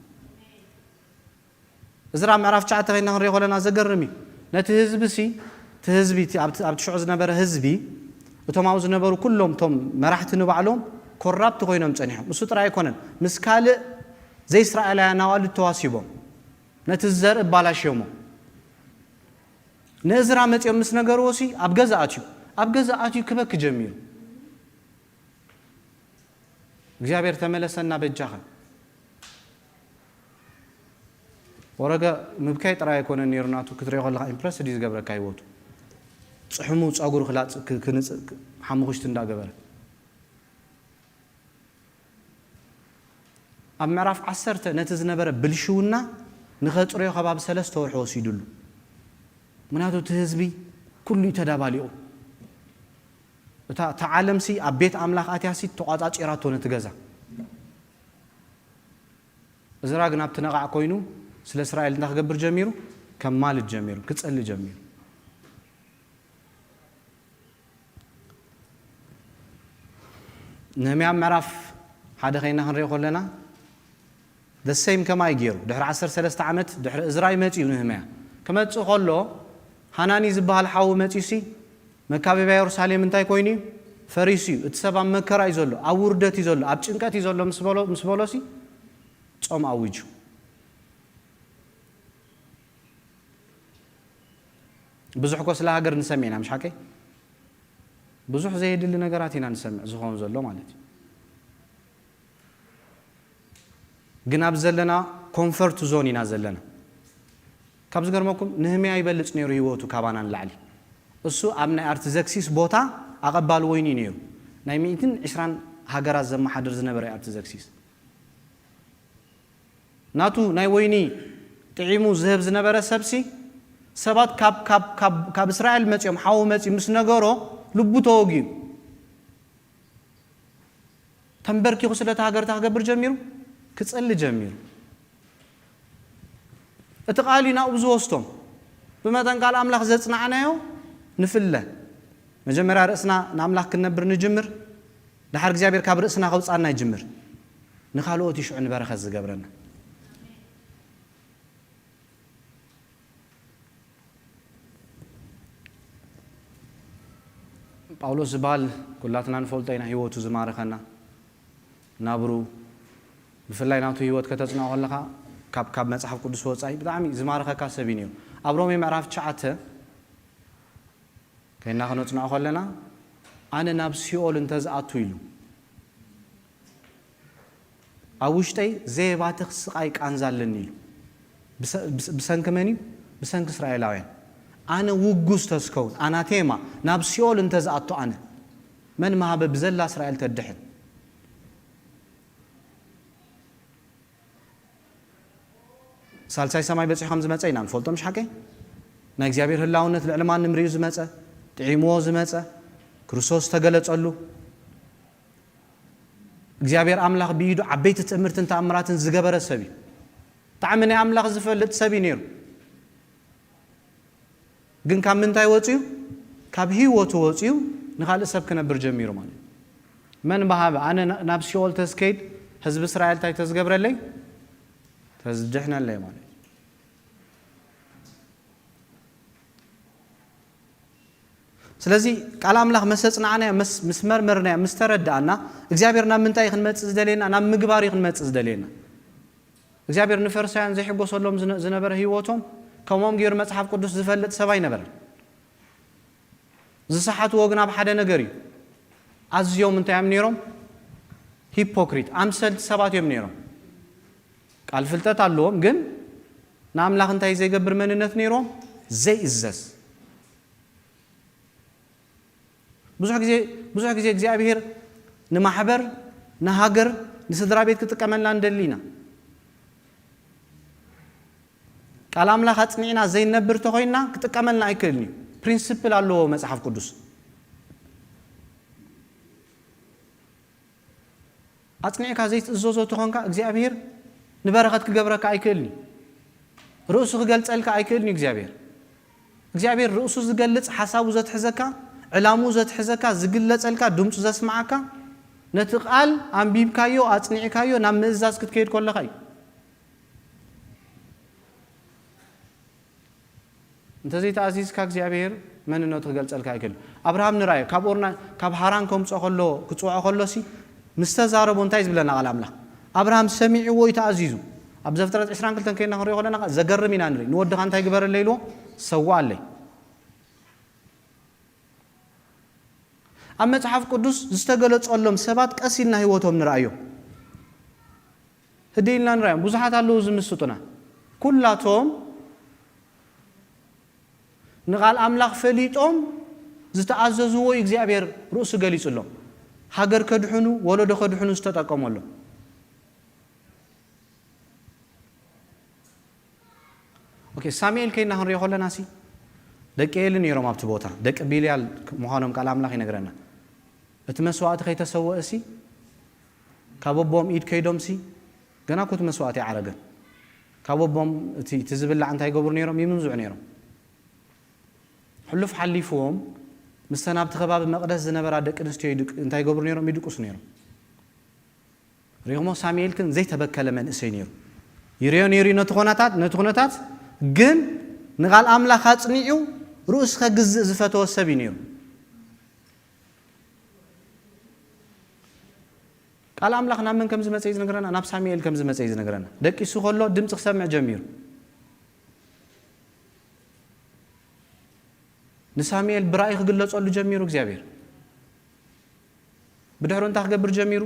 እዝራ ምዕራፍ 9 ኸይና ክንሪኦ ከለና ዘገርም እዩ ነቲ ህዝቢ ሲ እቲ ህዝቢ ኣብቲ ሽዑ ዝነበረ ህዝቢ እቶም ኣብኡ ዝነበሩ ኩሎም እቶም መራሕቲ ንባዕሎም ኮራፕቲ ኮይኖም ጸኒሖም እሱ ጥራይ ኣይኮነን ምስ ካልእ ዘይእስራኤላውያን ኣዋልድ ተዋሲቦም ነቲ ዘርኢ ባላሽዮሞ نزرع متى مس نجاروسي أبجزء أتيو كبك جميل እግዚአብሔር ተመለሰና በጃኸ ወረጋ ምብካይ ጥራይ ኮነ ኒርናቱ ክትሪዮ ከለኻ ኢምፕረስ ዲዝ ገብረካ ይወቱ ጽሕሙ ጻጉሩ خلاص ክንጽ ሓሙኽሽት እንዳገበረ ኣብ ምዕራፍ 10 ነቲ ዝነበረ ብልሽውና ንኸጽሪዮ ከባብ 3 ወርሕ ወሲዱሉ ምናቱ ህዝቢ ኩሉ ተዳባሊኡ تعلم سي أبيت أملاك أتياسي تقاطع إيراتون تجزا إذا رجعنا بتنقع كوينو سل إسرائيل نخبر جميرو كمال الجميرو كتسأل الجميرو نهمية معرف هذا خينا هنريه لنا the same كما يجيرو دحر 10 عامات دحر إسرائيل متى نهمية كما تقول له هناني زبها الحاو متى مكابي بيروساليم انتاي كويني فريسيو اتسبا مكرا يزولو اوردت يزولو اب ጭንቀት ይዘሎ مسبولوسي ጾም አውጁ ብዙሕ ኮ ስለ ሀገር እንሰሚና مش حكي ብዙሕ ዘይድል ነገራትና እንሰምዕ ዝሆን ዘሎ ማለት ግን ኣብ ዘለና ኮምፎርት ዞን ኢና ዘለና ካብ ዝገርመኩም ንህምያ ይበልጽ ነይሩ ህይወቱ ካባናን ላዕሊ እሱ ኣብናይ አርትዘክሲስ ቦታ አቀባል ወይኒ ነይሩ ናይ 120 ሀገራት ዘማሓደር ዝነበረ አርትዘክሲስ ናቱ ናይ ወይኒ ጥዒሙ ዝህብ ዝነበረ ሰብሲ ሰባት ካብ እስራኤል መጽኦም ሓው መጽ ምስ ነገሮ ልቡ ተወጊዩ ተንበርኪኹ ስለታ ሀገር ታገብር ጀሚሩ ክጽል ጀሚሩ እተቃሊና ብዙ ወስቶም በመጠን ቃል አምላክ ዘጽናዕናዮ نفله مجمرة رأسنا نعملك كنبر نجمر لحرق زابير كاب رأسنا خوص عنا يجمر نخالوه تيشعن برخة زقبرنا باولوس زبال كلاتنا نفولتين هيوتو زمارخنا نابرو بفلاي ناتو هيوت كتزنا وغلقا كاب مصحف قدس وصاي بدعمي زمارخه كاسبينيو ابرومي معرف تشعته كنا خنوتنا خلنا أنا نبسيول انتز أطويلو أوشتي زي باتخ سقايك أنزل للنيل بسنك مني بسنك إسرائيلاوين أنا وجوز تسكون أنا تيما نبسيول انتز أطو أنا من ما هب بزل إسرائيل تدحن سالساي سماي بس خمس متسينا نفولتو مش حكي ناكزيابير هلاونت العلمان نمريز متسا تعيمو زمتسا كروسوس تغلصلو እግዚአብሔር አምላክ ቢይዱ አበይት ትምርትን ተአምራትን ዝገበረ ሰቢ ተአምነ አምላክ ዝፈልጥ ሰቢ ነይሩ ግን ካብ ምንታይ ወጪው ካብ ህይወቱ ወጪው ንኻል ሰብ ከነብር ጀሚሩ ማለት መን በሃበ አነ ናብ ሲኦል ተስከይድ ህዝብ እስራኤል ታይ ተዝገብረለይ ተዝድሕነለይ ማለት ስለዚህ ቃል አምላክ መሰጽናና መስመርመርና መስተረዳና እግዚአብሔርና ምንታይ ክንመጽ ዝደለና ናብ ምግባር ይክንመጽ ዝደለና እግዚአብሔር ንፈርሳያን ዘይሕጎሰሎም ዝነበረ ህይወቶም ከመም ገይር መጽሐፍ ቅዱስ ዝፈልጥ ሰባይ ነበር ዝሰሓቱ ወግና በሓደ ነገር እዩ አዝዮም እንታይም ነይሮም ሂፖክሪት አምሰል ሰባት እዮም ነይሮም ቃል ፍልጠት አለዎም ግን ናምላክ እንታይ ዘይገብር መንነት ነይሮም ዘይእዘዝ ብዙ ጊዜ እግዚአብሔር ንማህበር ንሃገር ንስድራ ቤት ከተቀመልና እንደሊና ቃል አምላክ አጽኒና ዘይነብር ተሆይና ከተቀመልና አይከልኒ ፕሪንሲፕል አለው መጽሐፍ ቅዱስ አጽኒካ ዘይት እዞዞ ተሆንካ እግዚአብሔር ንበረከት ክገብረካ አይከልኒ ርኡሱ ክገልጸልካ አይከልኒ እግዚአብሔር ርኡሱ ዝገልጽ ሐሳቡ ዘትሕዘካ علامو زت حزكا زقلت الكا دمت زسمعكا نتقال عم بيبكايو أتصنعكايو نام مزاز كتكيد كل خي أنت زي تعزيز كاك زيابير من إنه تقلت الكا يكل أبراهام نراي كابورنا كاب حران كم تأخلو كتوع أخلوسي مستزارب ونتايز بلنا علام لا أبراهام سميع ويتعزيزو أبزفترة 20 كلتن كينا خريج ولا زجر من أنري نود خان تايجبر الليلو سوى عليه ኣብ መጽሓፍ ቅዱስ ዝተገለጸሎም ሰባት ቀሲልና ህይወቶም ንራእዮ ህዲልና ንራእዮ ብዙሓት ኣለዉ ዝምስጡና ኩላቶም ንቓል ኣምላኽ ፈሊጦም ዝተኣዘዝዎ እግዚአብሔር ርእሱ ገሊጹሎም ሃገር ከድሕኑ ወለዶ ከድሕኑ ዝተጠቀመሎም ኦኬ ሳሙኤል ከይና ክንሪኦ ከለናሲ ደቂ ኤሊ ነይሮም ኣብቲ ቦታ ደቂ ቢልያል ምዃኖም ቃል ኣምላኽ ይነግረና እቲ መስዋዕቲ ከይተሰወእሲ ካብ ኣቦም ኢድ ከይዶምሲ ገና ኮት መስዋዕቲ ይዓረገን ካብ ኣቦም እቲ ዝብላዕ እንታይ ይገብሩ ነይሮም ይምንዙዕ ነይሮም ሕሉፍ ሓሊፍዎም ምስተን ኣብቲ ከባቢ መቕደስ ዝነበራ ደቂ ኣንስትዮ እንታይ ይገብሩ ነይሮም ይድቁሱ ነይሮም ሪኦሞ ሳሙኤል ግን ዘይተበከለ መንእሰይ ነይሩ ይርዮ ነይሩ ነቲ ኩነታት ግን ንቓል ኣምላኽ ኣጽኒዑ ርእሱ ከግዝእ ዝፈተወ ሰብ ነይሩ ቃል ኣምላኽ ናብ መን ከም ዝመጽ ዝነግረና ናብ ሳሙኤል ከም ዝመጽ ዝነግረና ደቂሱ ከሎ ድምጺ ክሰምዕ ጀሚሩ ንሳሙኤል ብራእይ ክግለጸሉ ጀሚሩ እግዚአብሔር ብድሕሩ እንታይ ክገብር ጀሚሩ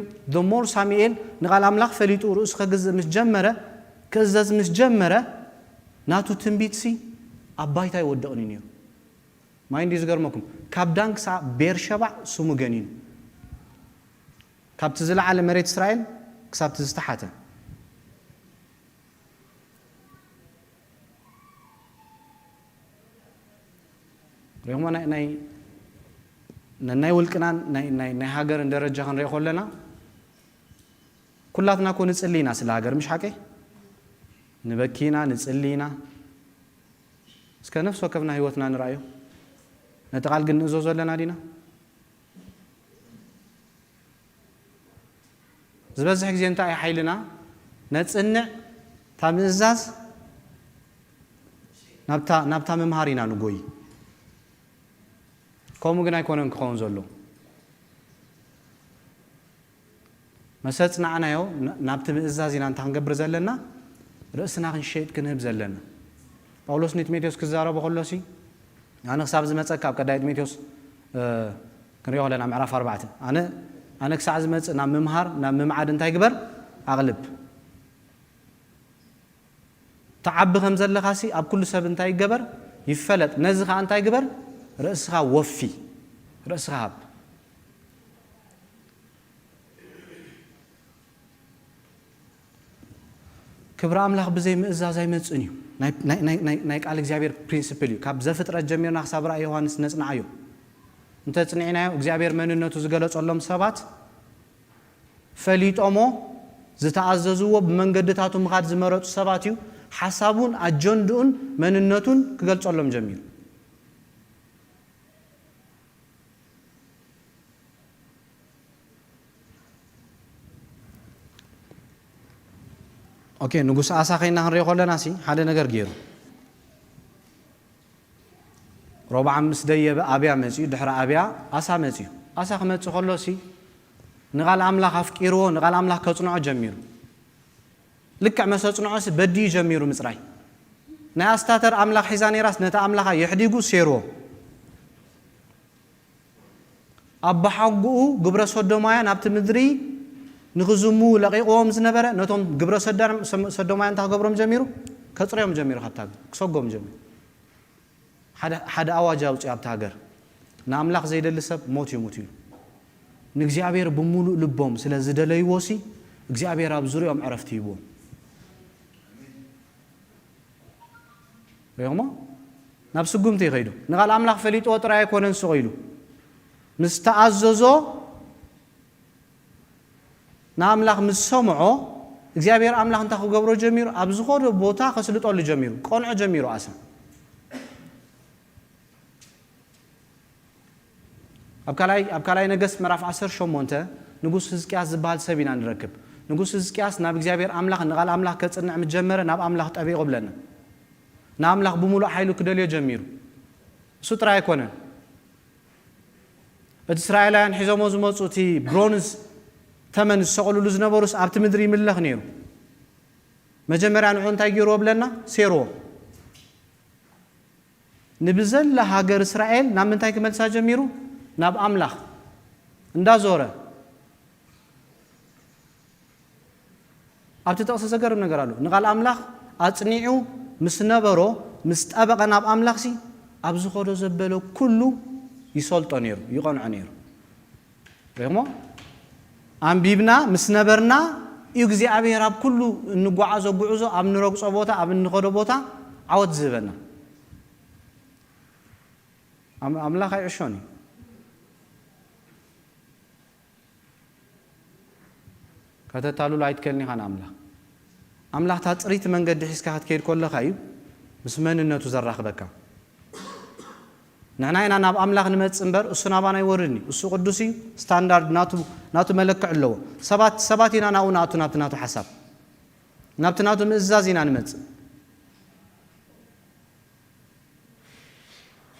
ሞር ሳሙኤል ንቓል ኣምላኽ ፈሊጡ ርእሱ ከግዝእ ምስ ጀመረ ክእዘዝ ምስ ጀመረ ናቱ ትንቢትሲ ኣብ ባይታ ይወደቕኒ ነይሩ ማይ እንዲ ዝገርመኩም ካብ ዳን ክሳብ ቤርሸባዕ ስሙ ገኒኑ ካብቲ ዝለዓለ መሬት እስራኤል ክሳብቲ ዝተሓተ ሪኦሞ ናይ ውልቅናን ናይ ሃገርን ደረጃ ክንሪኦ ከለና ኩላትና ኮ ንጽሊና ስለ ሃገር ምሽ ሓቀይ ንበኪና ንጽሊና እስከ ነፍስ ወከፍና ህይወትና ንራእዮ ነቲ ቃል ግን ንእዞ ዘለና ዲና ዝበዝሕ ግዜ እንታይ ሓይልና ነጽንዕ ታ ምእዛዝ ናብታ ምምሃር ኢና ንጎይ ከምኡ ግን ኣይኮነን ክኸውን ዘሎ መሰጽናዕናዮ ናብቲ ምእዛዝ ኢና እንታይ ክንገብር ዘለና ርእስና ክንሸይጥ ክንህብ ዘለና ጳውሎስ ንጢሞቴዎስ ክዛረቦ ከሎሲ ኣነ ክሳብ ዝመጸካ ኣብ ቀዳይ ጢሞቴዎስ ክንሪኦ ከለና ምዕራፍ 4 ኣነ ክሳዕ ዝመጽእ ናብ ምምሃር ናብ ምምዓድ እንታይ ግበር ኣቕልብ ተዓቢ ከም ዘለኻሲ ኣብ ኩሉ ሰብ እንታይ ይገበር ይፈለጥ ነዚ ኸ እንታይ ግበር ርእስኻ ወፊ ርእስኻ ሃብ ክብሪ ኣምላኽ ብዘይ ምእዛዝ ኣይመጽእን እዩ ናይ ቃል እግዚአብሔር ፕሪንሲፕል እዩ ካብ ዘፍጥረት ጀሚርና ክሳብ ራእይ ዮሃንስ ነጽንዓዮ እንተጽኒዕናዮ እግዚአብሔር መንነቱ ዝገለጸሎም ሰባት ፈሊጦሞ ዝተኣዘዝዎ ብመንገድታቱ ምኻድ ዝመረጹ ሰባት እዩ ሓሳቡን ኣጀንድኡን መንነቱን ክገልጸሎም ጀሚሩ ኦኬ ንጉስ አሳ ከይና ክንሪኦ ከለናሲ ሓደ ነገር ገይሩ ሮብዓም ምስ ደየበ ኣብያ መጽዩ ድሕሪ ኣብያ አሳ መጽዩ አሳ ክመጽእ ከሎሲ ንቓል ኣምላኽ ኣፍቂርዎ ንቓል ኣምላኽ ከጽንዖ ጀሚሩ ልክዕ መሰጽንዖሲ በዲዩ ጀሚሩ ምጽራይ ናይ ኣስታተር ኣምላኽ ሒዛ ነይራስ ነቲ ኣምላኻ የሕዲጉ ሴርዎ ኣብ ባሓጉኡ ግብረ ሶዶማውያን ኣብቲ ምድሪ ንኽዝሙ ለቂቕዎም ዝነበረ ነቶም ግብረ ሰዶማውያን እንታይ ክገብሮም ጀሚሩ ከጽርዮም ጀሚሩ ካብታ ክሰጎም ጀሚሩ ሓደ ኣዋጅ ኣውፅኡ ኣብቲ ሃገር ንኣምላኽ ዘይደሊ ሰብ ሞት ይሙት ኢሉ ንእግዚአብሔር ብሙሉእ ልቦም ስለ ዝደለይዎሲ እግዚአብሔር ኣብ ዙርዮም ዕረፍቲ ይቦም ሪኦሞ ናብ ስጉምቲ ይኸይዱ ንቓል ኣምላኽ ፈሊጥዎ ጥራይ ኣይኮነን ስቕ ኢሉ ምስ ተኣዘዞ ንኣምላኽ ምስ ሰምዖ እግዚአብሔር ኣምላኽ እንታይ ክገብሮ ጀሚሩ ኣብ ዝኸዶ ቦታ ከስልጠሉ ጀሚሩ ቆንዖ ጀሚሩ ኣሳ ኣብ ካልኣይ ነገሥት ምዕራፍ 18 ንጉስ ሕዝቅያስ ዝበሃል ሰብ ኢና ንረክብ ንጉስ ሕዝቅያስ ናብ እግዚአብሔር ኣምላኽ ንቓል ኣምላኽ ከጽንዕ ምስ ጀመረ ናብ ኣምላኽ ጠቢቑ ብለና ንኣምላኽ ብሙሉእ ሓይሉ ክደልዮ ጀሚሩ እሱ ጥራይ ኣይኮነን እቲ እስራኤላውያን ሒዞሞ ዝመፁ እቲ ብሮንዝ ተመን ዝሰቕልሉ ዝነበሩስ ኣብቲ ምድሪ ይምለኽ ነይሩ መጀመርያ ንዑ እንታይ ገይርዎ ብለና ሴርዎ ንብዘላ ሃገር እስራኤል ናብ ምንታይ ክመልሳ ጀሚሩ ናብ ኣምላኽ እንዳዞረ ኣብቲ ጥቕሲ ዘገርም ነገር ኣሎ ንቓል ኣምላኽ ኣጽኒዑ ምስ ነበሮ ምስ ጠበቐ ናብ ኣምላኽሲ ኣብ ዝኸዶ ዘበለ ኩሉ ይሰልጦ ነይሩ ይቐንዖ ነይሩ ረሞ ኣንቢብና ምስ ነበርና እዩ እግዚኣብሔር ኣብ ኩሉ እንጓዓዞ ጉዕዞ ኣብ ንረግጾ ቦታ ኣብ እንኸዶ ቦታ ዓወት ዝህበና ኣምላኽ ኣይዕሾኒ ከተታሉሉ ኣይትከልኒ ኻን ኣምላኽ ታ ጽሪት መንገዲ ሒዝካ ክትከይድ ከለኻ እዩ ምስ መንነቱ ዘራኽበካ ንሕና ኢና ናብ ኣምላኽ ንመጽእ እምበር እሱ ናባና ይወርድኒ እሱ ቅዱስ እዩ ስታንዳርድ ናቱ መለክዕ ኣለዎ ሰባት ኢና ናብኡ ናቱ ናብቲ ናቱ ሓሳብ ናብቲ ናቱ ምእዛዝ ኢና ንመጽእ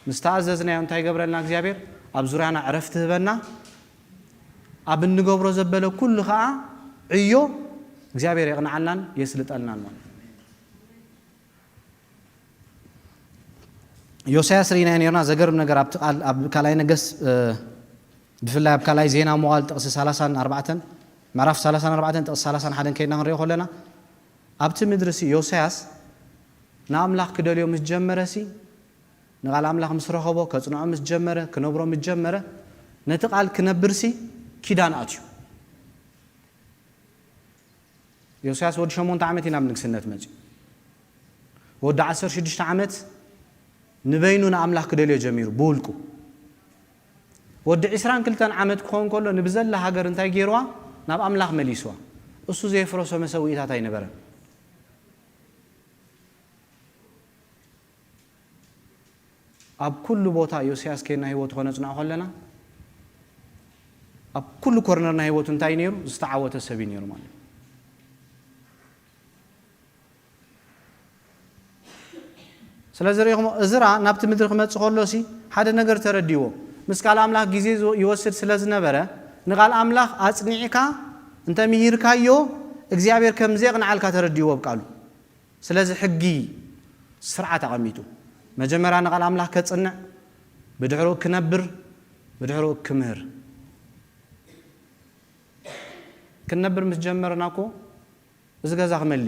ምስ ተኣዘዝናዮ እንታይ ገብረልና እግዚኣብሔር ኣብ ዙርያና ዕረፍቲ ህበና ኣብ እንገብሮ ዘበለ ኩሉ ከዓ ዕዮ እግዚአብሔር يقنعلنا يسلطلنا ማለት ዮሴያስ ሪና ነርና ዘገርም ነገር ኣብ ካላይ ነገስ ብፍላይ ኣብ ካላይ ዜና መዋዕል ጥቅስ 34 ምዕራፍ 34 ጥቅስ 31 ከይና ንሪኦ ከለና ኣብቲ ምድርሲ ዮሴያስ ንኣምላኽ ክደልዮ ምስ ጀመረሲ ንቓል ኣምላኽ ምስ ረኸቦ ከጽንዖ ምስ ጀመረ ክነብሮ ምስ ጀመረ ነቲ ቃል ክነብርሲ ኪዳን ኣትዩ ዮሴያስ ወዲ 8 ዓመት ኢና ንግስነት መጽ ወዲ 16 ዓመት ንበይኑ ንኣምላኽ ክደልዮ ጀሚሩ ብውልቁ ወዲ 22 ዓመት ክኾን ከሎ ንብዘላ ሃገር እንታይ ገይርዋ ናብ ኣምላኽ መሊስዋ እሱ ዘይፍረሶ መሰዊኢታት ኣይነበረ ኣብ ኩሉ ቦታ ዮሴያስ ከና ህይወቱ ኾነጽናዕ ከለና ኣብ ኩሉ ኮርነርና ህይወቱ እንታይ ነይሩ ዝተዓወተ ሰብ ነይሩ ማለት ስለዚህ ረይኹም እዝራ ናብቲ ምድሪ ክመጽእ ከሎሲ ሓደ ነገር ተረዲዎ ምስ ቃል ኣምላኽ ግዜ ይወስድ ስለ ዝነበረ ንቃል ኣምላኽ ኣጽኒዕካ እንተ ምሂርካዮ እግዚአብሔር ከም ዘይቕንዓልካ ተረዲዎ ብቃሉ ስለዚህ ሕጊ ስርዓት ኣቐሚጡ መጀመርያ ንቃል ኣምላኽ ከጽንዕ ብድሕሩ ክነብር ብድሕሩ ክምህር ክነብር ምስ ጀመርናኮ እዚ ገዛ ክመሊ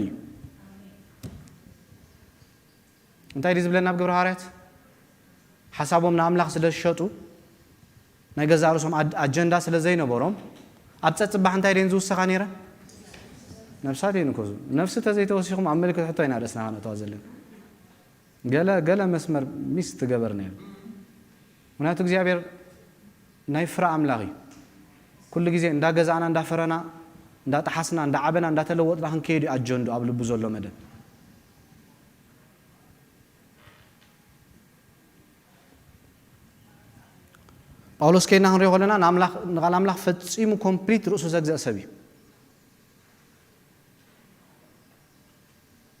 እንታይ ዝብለና ኣብ ግብረ ሐዋርያት ሓሳቦም ንኣምላኽ ስለ ዝሸጡ ናይ ገዛ ርእሶም ኣጀንዳ ስለ ዘይነበሮም ኣብ ፀጽባሕ እንታይ ደን ዝውሰኻ ነይረ ነፍሳት ይንኮዙ ነፍሲ ተዘይተወሲኹም ኣብ ምልክት ሕቶ ኢና ርእስና ነተዋ ዘለና ገለ መስመር ሚስ ትገበር ነይሩ ምክንያቱ እግዚአብሔር ናይ ፍራ ኣምላኽ እዩ ኩሉ ግዜ እንዳገዛእና እንዳፈረና እንዳጣሓስና እንዳዓበና እንዳተለወጥና ክንከይዱ ኣጀንዱ ኣብ ልቡ ዘሎ መደብ ጳውሎስ ከይና ክንሪኦ ከለና ንቃል ኣምላኽ ፈጺሙ ኮምፕሊት ርእሱ ዘግዘእ ሰብ እዩ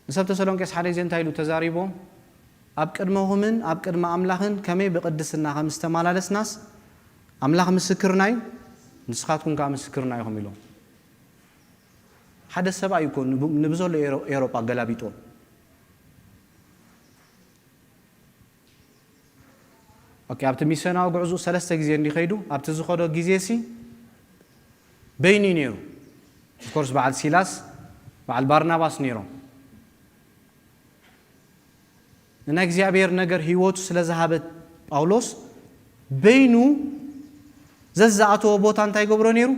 ንሰብ ተሰሎንቄስ ሓደ ግዜ እንታይ ኢሉ ተዛሪቦም ኣብ ቅድመኹምን ኣብ ቅድመ ኣምላኽን ከመይ ብቅድስና ከም ዝተመላለስናስ ኣምላኽ ምስክርና እዩ ንስኻትኩም ከዓ ምስክርና ኢኹም ኢሎም ሓደ ሰብኣይ እኮ ንብዘሎ ኤሮጳ ገላቢጦ ኦኬ ኣብቲ ሚስዮናዊ ጉዕዞ 3 ግዜ እንዲኸይዱ ኣብቲ ዝኸዶ ግዜሲ በይኒ ነይሩ ኦፍኮርስ በዓል ሲላስ በዓል ባርናባስ ነይሮም ንናይ እግዚአብሔር ነገር ህይወቱ ስለ ዝሃበት ጳውሎስ በይኑ ዘዛኣተወ ቦታ እንታይ ገብሮ ነይሩ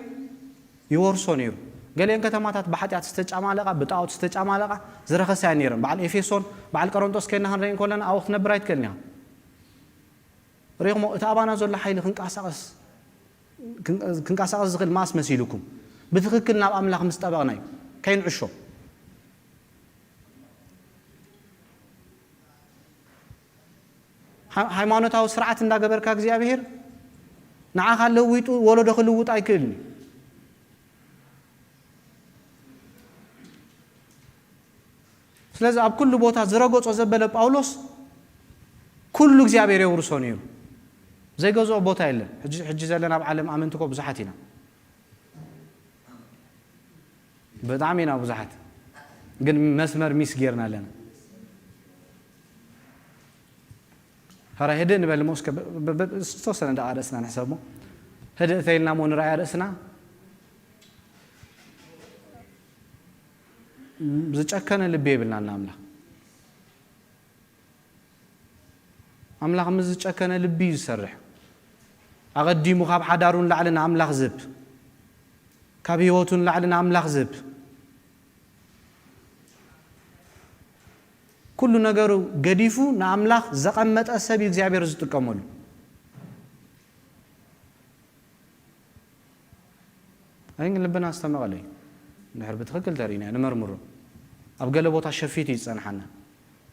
ይወርሶ ነይሩ ገሌን ከተማታት ብሓጢኣት ዝተጫማለቓ ብጣዖት ዝተጫማለቓ ዝረኸሰያ ነይረን በዓል ኤፌሶን በዓል ቆሮንጦስ ከይና ክንሪኦ ከለና ኣብኡ ክትነብር ኣይትክእልኒ ኢኻ ريغم تابانا زول حيل كنقاسقس زغل ماس مسيلكم بتخكل ناب املاح مستبغناي كاين عشو ሃይማኖታዊ ስርዓት እንዳገበርካ እግዚአብሔር ንዓኻ ለዊጡ ወለዶ ክልውጥ አይክልኒ ስለዚህ ኣብ ኩሉ ቦታ ዝረገጾ ዘበለ ጳውሎስ ኩሉ እግዚአብሔር የውርሶ ነይሩ ዘይገዞ ቦታ የለን ሕጂ ዘለና ኣብ ዓለም ኣመንትኮ ብዙሓት ኢና በጣም ኢና ብዙሓት ግን መስመር ሚስ ጌርና ኣለና هرا هدن بالموسك استوصلنا دا عرسنا نحسبه هدأتيلنا مون رأي رأسنا زجاكنا لبي بلنا ناملا أملاخ مزجاكنا لبي يسرح أغدي مخاب حدارون لعلنا أملاخ زب كابيوتون لعلنا أملاخ زب كل نجارو قديفو نأملاخ زقمت أسابي إغزابير زتكمل هين لبنا استمع عليه نحرب تخكل تارينا نمرمر أبقى بوتا شفيتي يتصنحنا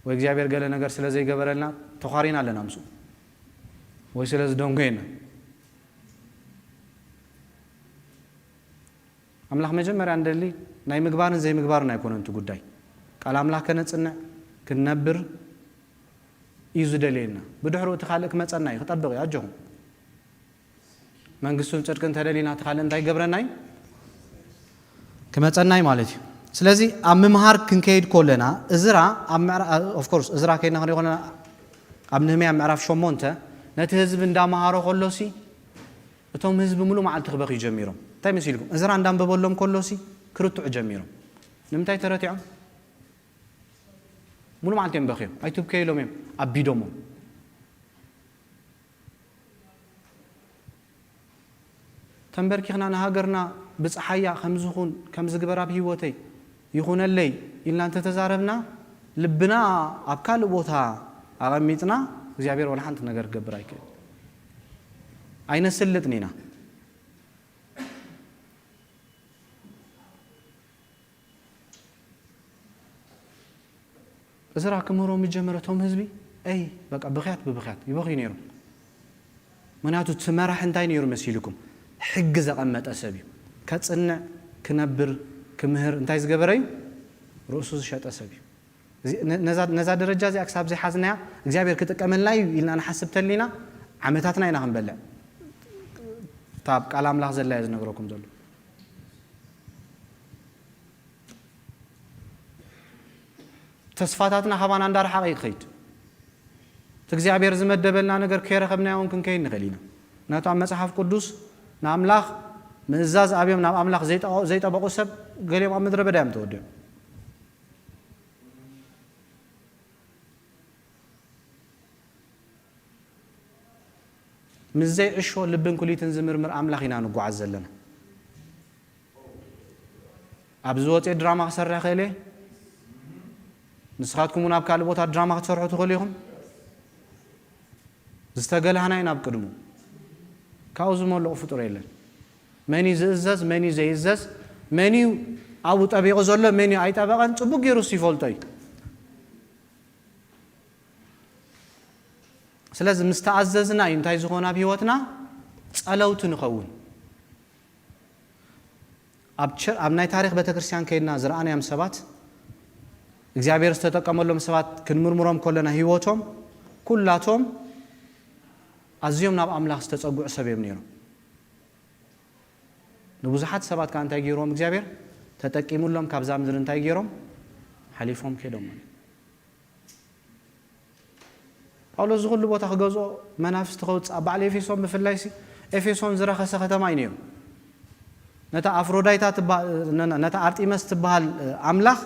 وإغزابير قال نجار سلازي قبلنا تخارين على نامسو ويسلاز دونغينا أملاخ مجمر عندلي ناي مقبارن زي مقبارنا يكون أنتو قداي قال أملاخ كانت صنع كنبر يزدلينا بدحرو تخالك ما تصنعي خطبقي أجهم منقصون صدقن تدلينا تخال انتي قبرناي كما تصنعي مالتي سلازي أم مهار كنكيد كلنا إزرا of course إزرا كينا خريقنا أم نهمي أم عرف شو مونتا نتهزب ندا مهارو خلوسي وتوم هزب ملو مع التخبقي جميرهم تاي مسيلكم إزرا ندام ببولهم كلوسي كرتو جميرهم نمتاي تراتيعهم ملو معلتين بخير أيتوب كيلو ميم أبيدومو تنبركي خنا نهاجرنا بس حيا خمزخون كمز جبراب هيوتي يخون اللي إلا أنت تزاربنا لبنا أبكال بوتها أغميتنا زيابير ولا حنت نجار جبرايك أين سلتنينا إذا كمروا متجمرتهم هزبي أي بقى بخيات يبغي نيرو مناتو تسمرح انتي نيرو مسيلكم حق زقمت أسابي كتصنع كنبر كمهر انتي زقبري رؤسو شات أسابي نزاد درجة زي أكساب زي حازنا إجابير كتكمل لاي إلا أنا حسبت لينا عمتاتنا ينا هنبلع طاب كلام لحظة الله يزنقركم دول تصفاتاتنا خبانا ندار حقيق خيط تكزيابير زمد دبلنا نقر كيرا خبنا يمكن كين نخلينا ناتو عم مسحف قدوس ناملاخ مزاز أبيهم نام أملاخ زيت أبقو سب قليم عم مدرب دام تودي مزاي عشو لبن كلي تنزمر مر أملاخنا نقو عزل لنا أبزوت دراما خسر خيلي نسخاتكم وناب كالبوتا دراما تسرحوا تخليهم زستقل هنا يناب قدمو كاوزو مولو فطور يلن مني زئزز مني زيزز مني أو طبيعو زلو مني أي طبقان صبو غيرو سيفولتاي سلازم مستعززنا ينتاي زخونا بهيوتنا صلوت نخون أبناي تاريخ بتكريستيان كيدنا زرعنا يم سبات እግዚአብሔር ስተጠቀመሎም ሰባት ክንምርምሮም ኮለና ህይወቶም ኩላቶም አዝዮም ናብ አምላኽ ስተጸጉዕ ሰብም ነይሮም ንብዙሓት ሰባት ካንታይ ገይሮም እግዚአብሔር ተጠቂሙሎም ካብዛ ምድር እንታይ ገይሮም ሓሊፎም ከዶም ጳውሎስ ዝኹሉ ቦታ ክገዞ መናፍስቲ ከውፅእ ኣብ በዓል ኤፌሶን ብፍላይሲ ኤፌሶን ዝረኸሰ ከተማ እዩ ነይሩ ነታ ኣፍሮዳይታ ነታ ኣርጢመስ ትበሃል ኣምላኽ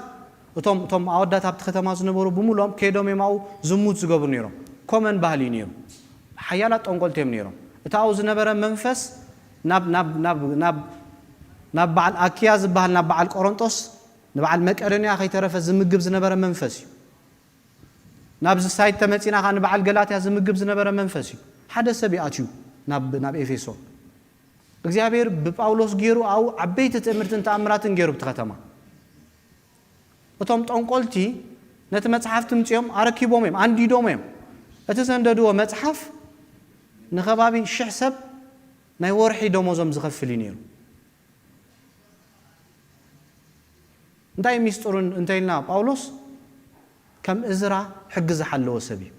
وتم عودات هبت ختمة زنبورو بمولهم كيدوم يماو زموت زجبر نيرو كمان بهالي نيرو حيالات أنقل تيم نيرو تعوز نبرة منفس نب بعد أكياز بهال نب بعد كورنثوس نب بعد مكرنيا خي ترى فزمجب زنبرة منفس نب زسايد تمتينا خان بعد جلاتيا زمجب زنبرة منفس حدا سبي أتيو نب إفيسو እግዚአብሔር በጳውሎስ ገሩ አው አበይት ትምህርትን ተአምራትን ገሩ በተከተማ ወቶም ጠንቆልቲ ነተ መጽሐፍትም ጽዮም አረኪቦም አንዲዶም እተሰንደዱ መጽሐፍ ንኸባቢ ሽሕ ሰብ ናይ ወርሒ ደሞዞም ዝኸፍል ይነሩ እንታይ ሚስጥሩን እንታይልና ጳውሎስ ከም እዝራ ሕግ ዝሓለወ ሰብ እዩ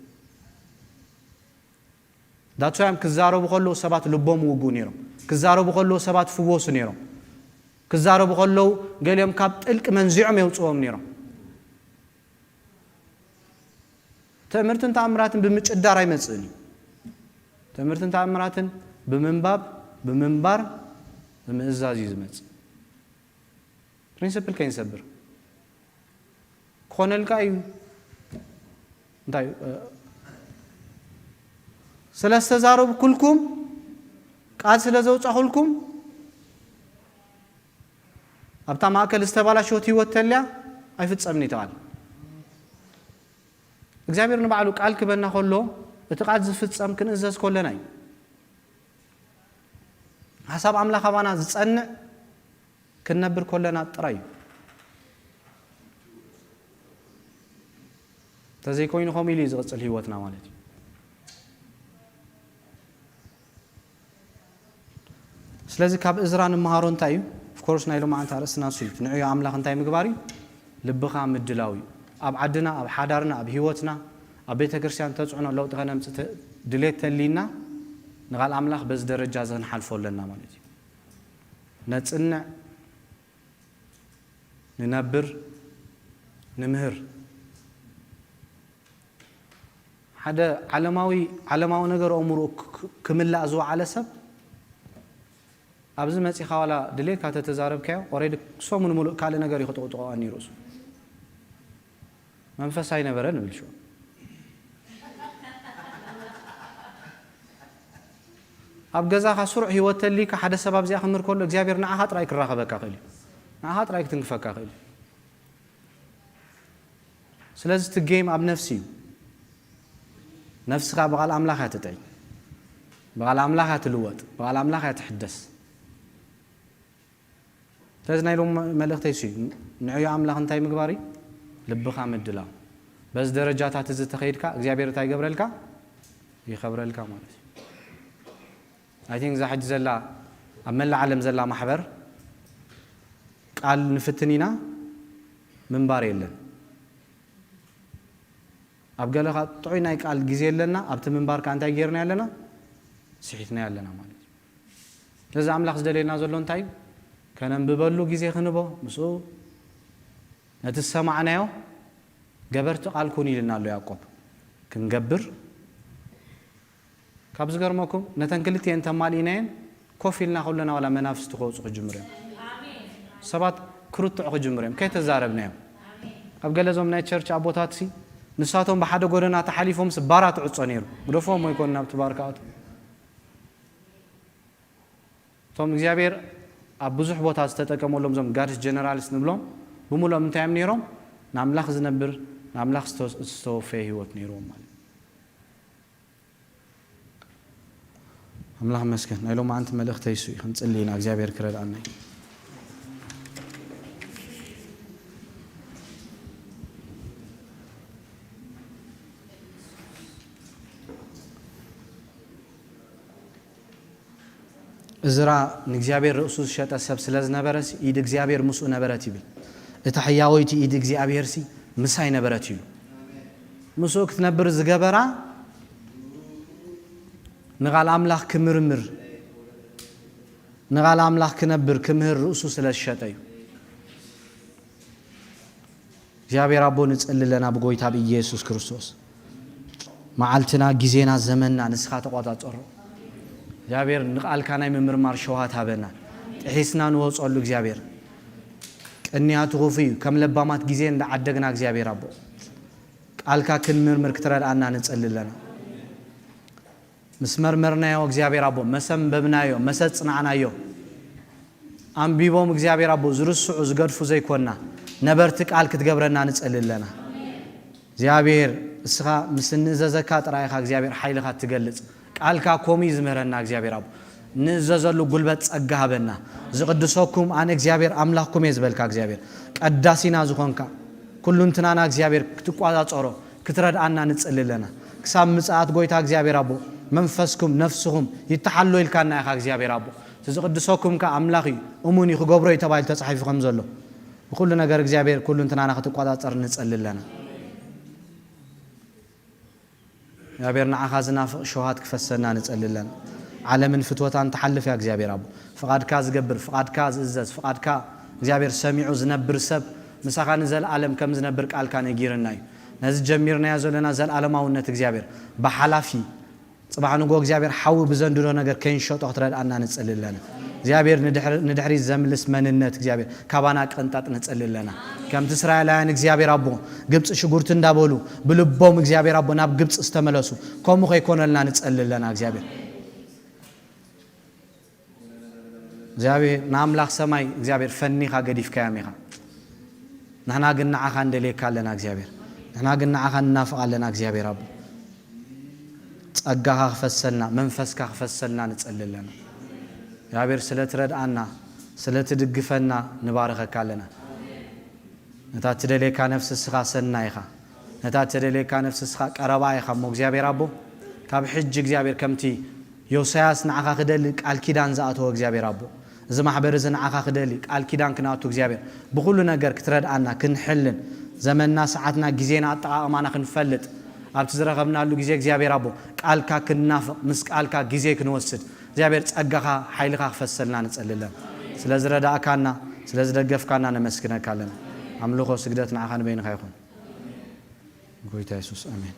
ዳትያም ክዛረቡ ከሎ ሰባት ልቦም ውጉ ነሩ ክዛረቡ ከሎ ሰባት ፍወሱ ነሩ ክዛረቡ ከሎ ገሊኦም ካብ ጥልቅ መንዚዖም ይውጽኦም ነሩ ትምህርትን ተአምራትን በመጭዳር አይመጽእኒ ትምህርትን ተአምራትን በመንባብ بمنبر بمئزاز يزمت برينسيبل كاين سبر كون الكاي داي سلاسة زارب كلكم قال سلازوج أخلكم أبتا ما أكل استبالا شوتي وتليا أي فتسأمني تعال እግዚአብሔር ንባዕሉ ቃል ክበና ከሎ እቲ ቃል ዝፍጸም ክንእዘዝ ከለና እዩ ሐሳብ አምላኽ አባና ዝጸንዕ ክንነብር ከለና ጥራይ ተዘይ ኮይኑ ኾሚሊ ዝቕጽል ህይወትና ማለት እዩ ስለዚ ካብ እዝራ ንመሃሮ እንታይ እዩ ኦፍ ኮርስ ናይ ሎማዓንቲ ኣርእስትና እሱ እዩ ንዕዮ አምላኽ እንታይ ምግባር እዩ ልብኻ ምድላው እዩ ኣብ ዓድና ኣብ ሓዳርና ኣብ ህይወትና ኣብ ቤተ ክርስቲያን ተጽዕኖ ለውጥ ከነምጽእ ድሌት ተሊና ንቓል አምላኽ በዚ ደረጃ ዘንሓልፎ ኣለና ማለት እዩ ነጽንዕ ንነብር ንምህር ሓደ ዓለማዊ ነገር እምሩ ክምላእ ዝወዓለ ሰብ ኣብዚ መጺኻ ዋላ ድሌት ካተ ተዛረብካዮ ኦሬዲ ሶሙን ሙሉእ ካልእ ነገር ይኽጥቕጥቆ ኣኒሩሱ መንፈሳዊ ነበረ ንብል ሹ ኣብ ገዛኻ ስሩዕ ህይወት ተሊካ ሓደ ሰብ ኣብዚኣ ክምር ከሎ እግዚአብሔር ንዓኻ ጥራይ ክራኸበካ ኽእል ንዓኻ ጥራይ ክትንክፈካ ኽእል ስለዚ እቲ ጌም ኣብ ነፍሲ እዩ ነፍስኻ ብቓል ኣምላኽ እያ ትጥዕይ ብቓል ኣምላኽ እያ ትልወጥ ብቓል ኣምላኽ እያ ትሕደስ ስለዚ ናይ ሎም መልእኽተይ እሱ እዩ ንዕዮ ኣምላኽ እንታይ ምግባር እዩ ልብኻ ምድላው በዚ ደረጃታት እዚ ተኸይድካ እግዚአብሔር እንታይ ይገብረልካ ይኸብረልካ ማለት እዩ አይ ቲንክ ዛሕጅ ዘላ ኣብ መላእ ዓለም ዘላ ማሕበር ቃል ንፍትኒና ምንባር የለን ኣብ ገለኻ ጥዑይ ናይ ቃል ግዜ የለና ኣብቲ ምንባርካ እንታይ ጌርና ያለና ስሒትና ያለና ማለት እዩ ስለዚ ኣምላኽ ዝደልየልና ዘሎ እንታይ እዩ ከነንብበሉ ግዜ ክንቦ ምስኡ ነቲ ዝሰማዕናዮ ገበርቲ ቃል ኩን ኢልና ኣሎ ያዕቆብ ክንገብር ካብ ዝገርመኩም ነተን ክልቲአን ተማሊእናየን ኮፍ ኢልና ከለና ዋላ መናፍስቲ ክወፁ ክጅምር እዮም ሰባት ክርትዑ ክጅምር እዮም ከይተዛረብናዮም ኣብ ገለዞም ናይ ቸርች ኣቦታት ሲ ንሳቶም ብሓደ ጎደና ተሓሊፎም ባራ ትዕፆ ነይሩ ግደፎም ወይኮን ናብቲ ባርካቱ እቶም እግዚአብሔር ኣብ ብዙሕ ቦታ ዝተጠቀመሎም ዞም ጋድስ ጀነራልስ ንብሎም ብምሎም እንታይ እዮም ነይሮም ንኣምላኽ ዝነብር ንኣምላኽ ዝተወፈየ ህይወት ነይሮም ማለት ኣምላኽ መስገን ናይ ሎማዓንቲ መልእኽተይ እሱ እዩ ክንጽሊ ኢና እግዚአብሔር ክረድኣና እዩ እዝራ ንእግዚአብሔር ርእሱ ዝሸጠ ሰብ ስለ ዝነበረሲ ኢድ እግዚአብሔር ምስኡ ነበረት ይብል እታ ሕያወይቲ ኢድ እግዚአብሔር ሲ ምሳይ ነበረት እዩ ምስኡ ክትነብር ዝገበራ ንቓል ኣምላኽ ክምርምር ንቓል ኣምላኽ ክነብር ክምህር ርእሱ ስለ ዝሸጠ እዩ እግዚአብሔር ኣቦ ንጸልለና ብጎይታ ብኢየሱስ ክርስቶስ መዓልትና ጊዜና ዘመንና ንስኻ ተቆጻጸሮ እግዚአብሔር ንቃልካ ናይ ምምርማር ሸዋት ሃበና ጥሒስና ንወጸሉ እግዚአብሔር ቅንያቱ ኹፍዩ ከም ለባማት ጊዜ እንዳዓደግና እግዚአብሔር ኣቦ ቃልካ ክንምርምር ክትረድኣና ንጸልለና مسمرمرنايو እግዚአብሔር አቦ መሰንበብናዮ መሰጽናናዮ አንቢቦም እግዚአብሔር አቦ ዝርስዑ ዝገድፉ ዘይኮና ነበርቲ ቃል ክትገብረና ንጸልለና እግዚአብሔር እስኻ ምስንዘዘካ ጥራይኻ እግዚአብሔር ኃይልኻ ትገልጽ ቃልካ ኮሚ ዝምህረና እግዚአብሔር አቦ ንዘዘሉ ጉልበት ጸጋሃበና ዝቅድሶኩም አነ እግዚአብሔር አምላክኩም የዝበልካ እግዚአብሔር ቀዳሲና ዝኾንካ ኩሉንትናና እግዚአብሔር ክትቋጻጸሮ ክትረድአና ንጸልለና ክሳብ ምጽአት ጎይታ እግዚአብሔር አቦ መንፈስኩም ነፍስኩም ይተሐሉ ይልካና ያኻ እግዚአብሔር አቦ ዝቅድሶኩም ከአምላኺ እሙኒ ክገብሮ ይተባይል ተጻሒፍኩም ዘሎ በኩሉ ነገር እግዚአብሔር ኩሉንትናና ክትቋጻጸር ንጸልለና እግዚአብሔር ንዓኻ ዝናፍቕ ሸዋት ክፈሰና ንጸልለና ዓለምን ፍትወታን ተሐልፍ ያ እግዚአብሔር አቦ ፍቃድካ ዝገብር ፍቃድካ ዝእዘዝ ፍቃድካ እግዚአብሔር ሰሚዑ ዝነብር ሰብ ምሳኻ ንዘለዓለም ከም ዝነብር ቃልካ ነጊርና እዩ ነዚ ጀሚርና ያዘለና ዘለዓለማውነት እግዚአብሔር በሐላፊ صباح نقول እግዚአብሔር حاول بزندو ነገር ከንሾጥ አትራድ አና ነጽልለና እግዚአብሔር ንድሕሪ ዘምልስ መንነት እግዚአብሔር ካባና ቀንጣጥ ነጽልለና ከምት እስራኤላውያን እግዚአብሔር አቦ ግብጽ ሽጉርት እንዳበሉ ብልቦም እግዚአብሔር አቦ ናብ ግብጽ እስተመለሱ ኮሙ ከይኮነልና ነጽልለና እግዚአብሔር ናምላኽ ሰማይ እግዚአብሔር ፈኒኻ ገዲፍካ ያሜኻ نحن قلنا عخان دليك لنا እግዚአብሔር نحن قلنا عخان نافق لنا እግዚአብሔር አቦ ጸጋህ አፈሰልና መንፈስካ አፈሰልና ነጽልለና እግዚአብሔር ስለትረዳና ስለትድግፈና ንባረከካለና ነታት ደሌካ ነፍስ ስኻ ሰናይኻ ነታት ደሌካ ነፍስ ስኻ ቀረባይኻ ሞ እግዚአብሔር አቦ ካብ ሕጅ እግዚአብሔር ከምቲ ዮሳያስ ንዓኻ ክደል ቃል ኪዳን ዘአቶ እግዚአብሔር አቦ እዚ ማሕበር እዚ ንዓኻ ክደል ቃል ኪዳን ክናቱ እግዚአብሔር ብኩሉ ነገር ክትረዳና ክንሕልን ዘመንና ሰዓትና ጊዜና አጠቃቀማና ክንፈልጥ ኣብቲ ዝረኸብናሉ ጊዜ እግዚአብሔር አቦ ቃልካ ክናፍቅ ምስ ቃልካ ጊዜ ክንወስድ እግዚአብሔር ጸጋኻ ኃይልኻ ክፈሰልና ነጽልለን ስለዝረዳእካና ስለዝደገፍካና ነመስግነካለን አምልኮ ስግደት ንዓኻ ንበይንኻ ይኹን ጎይታ ኢየሱስ አሜን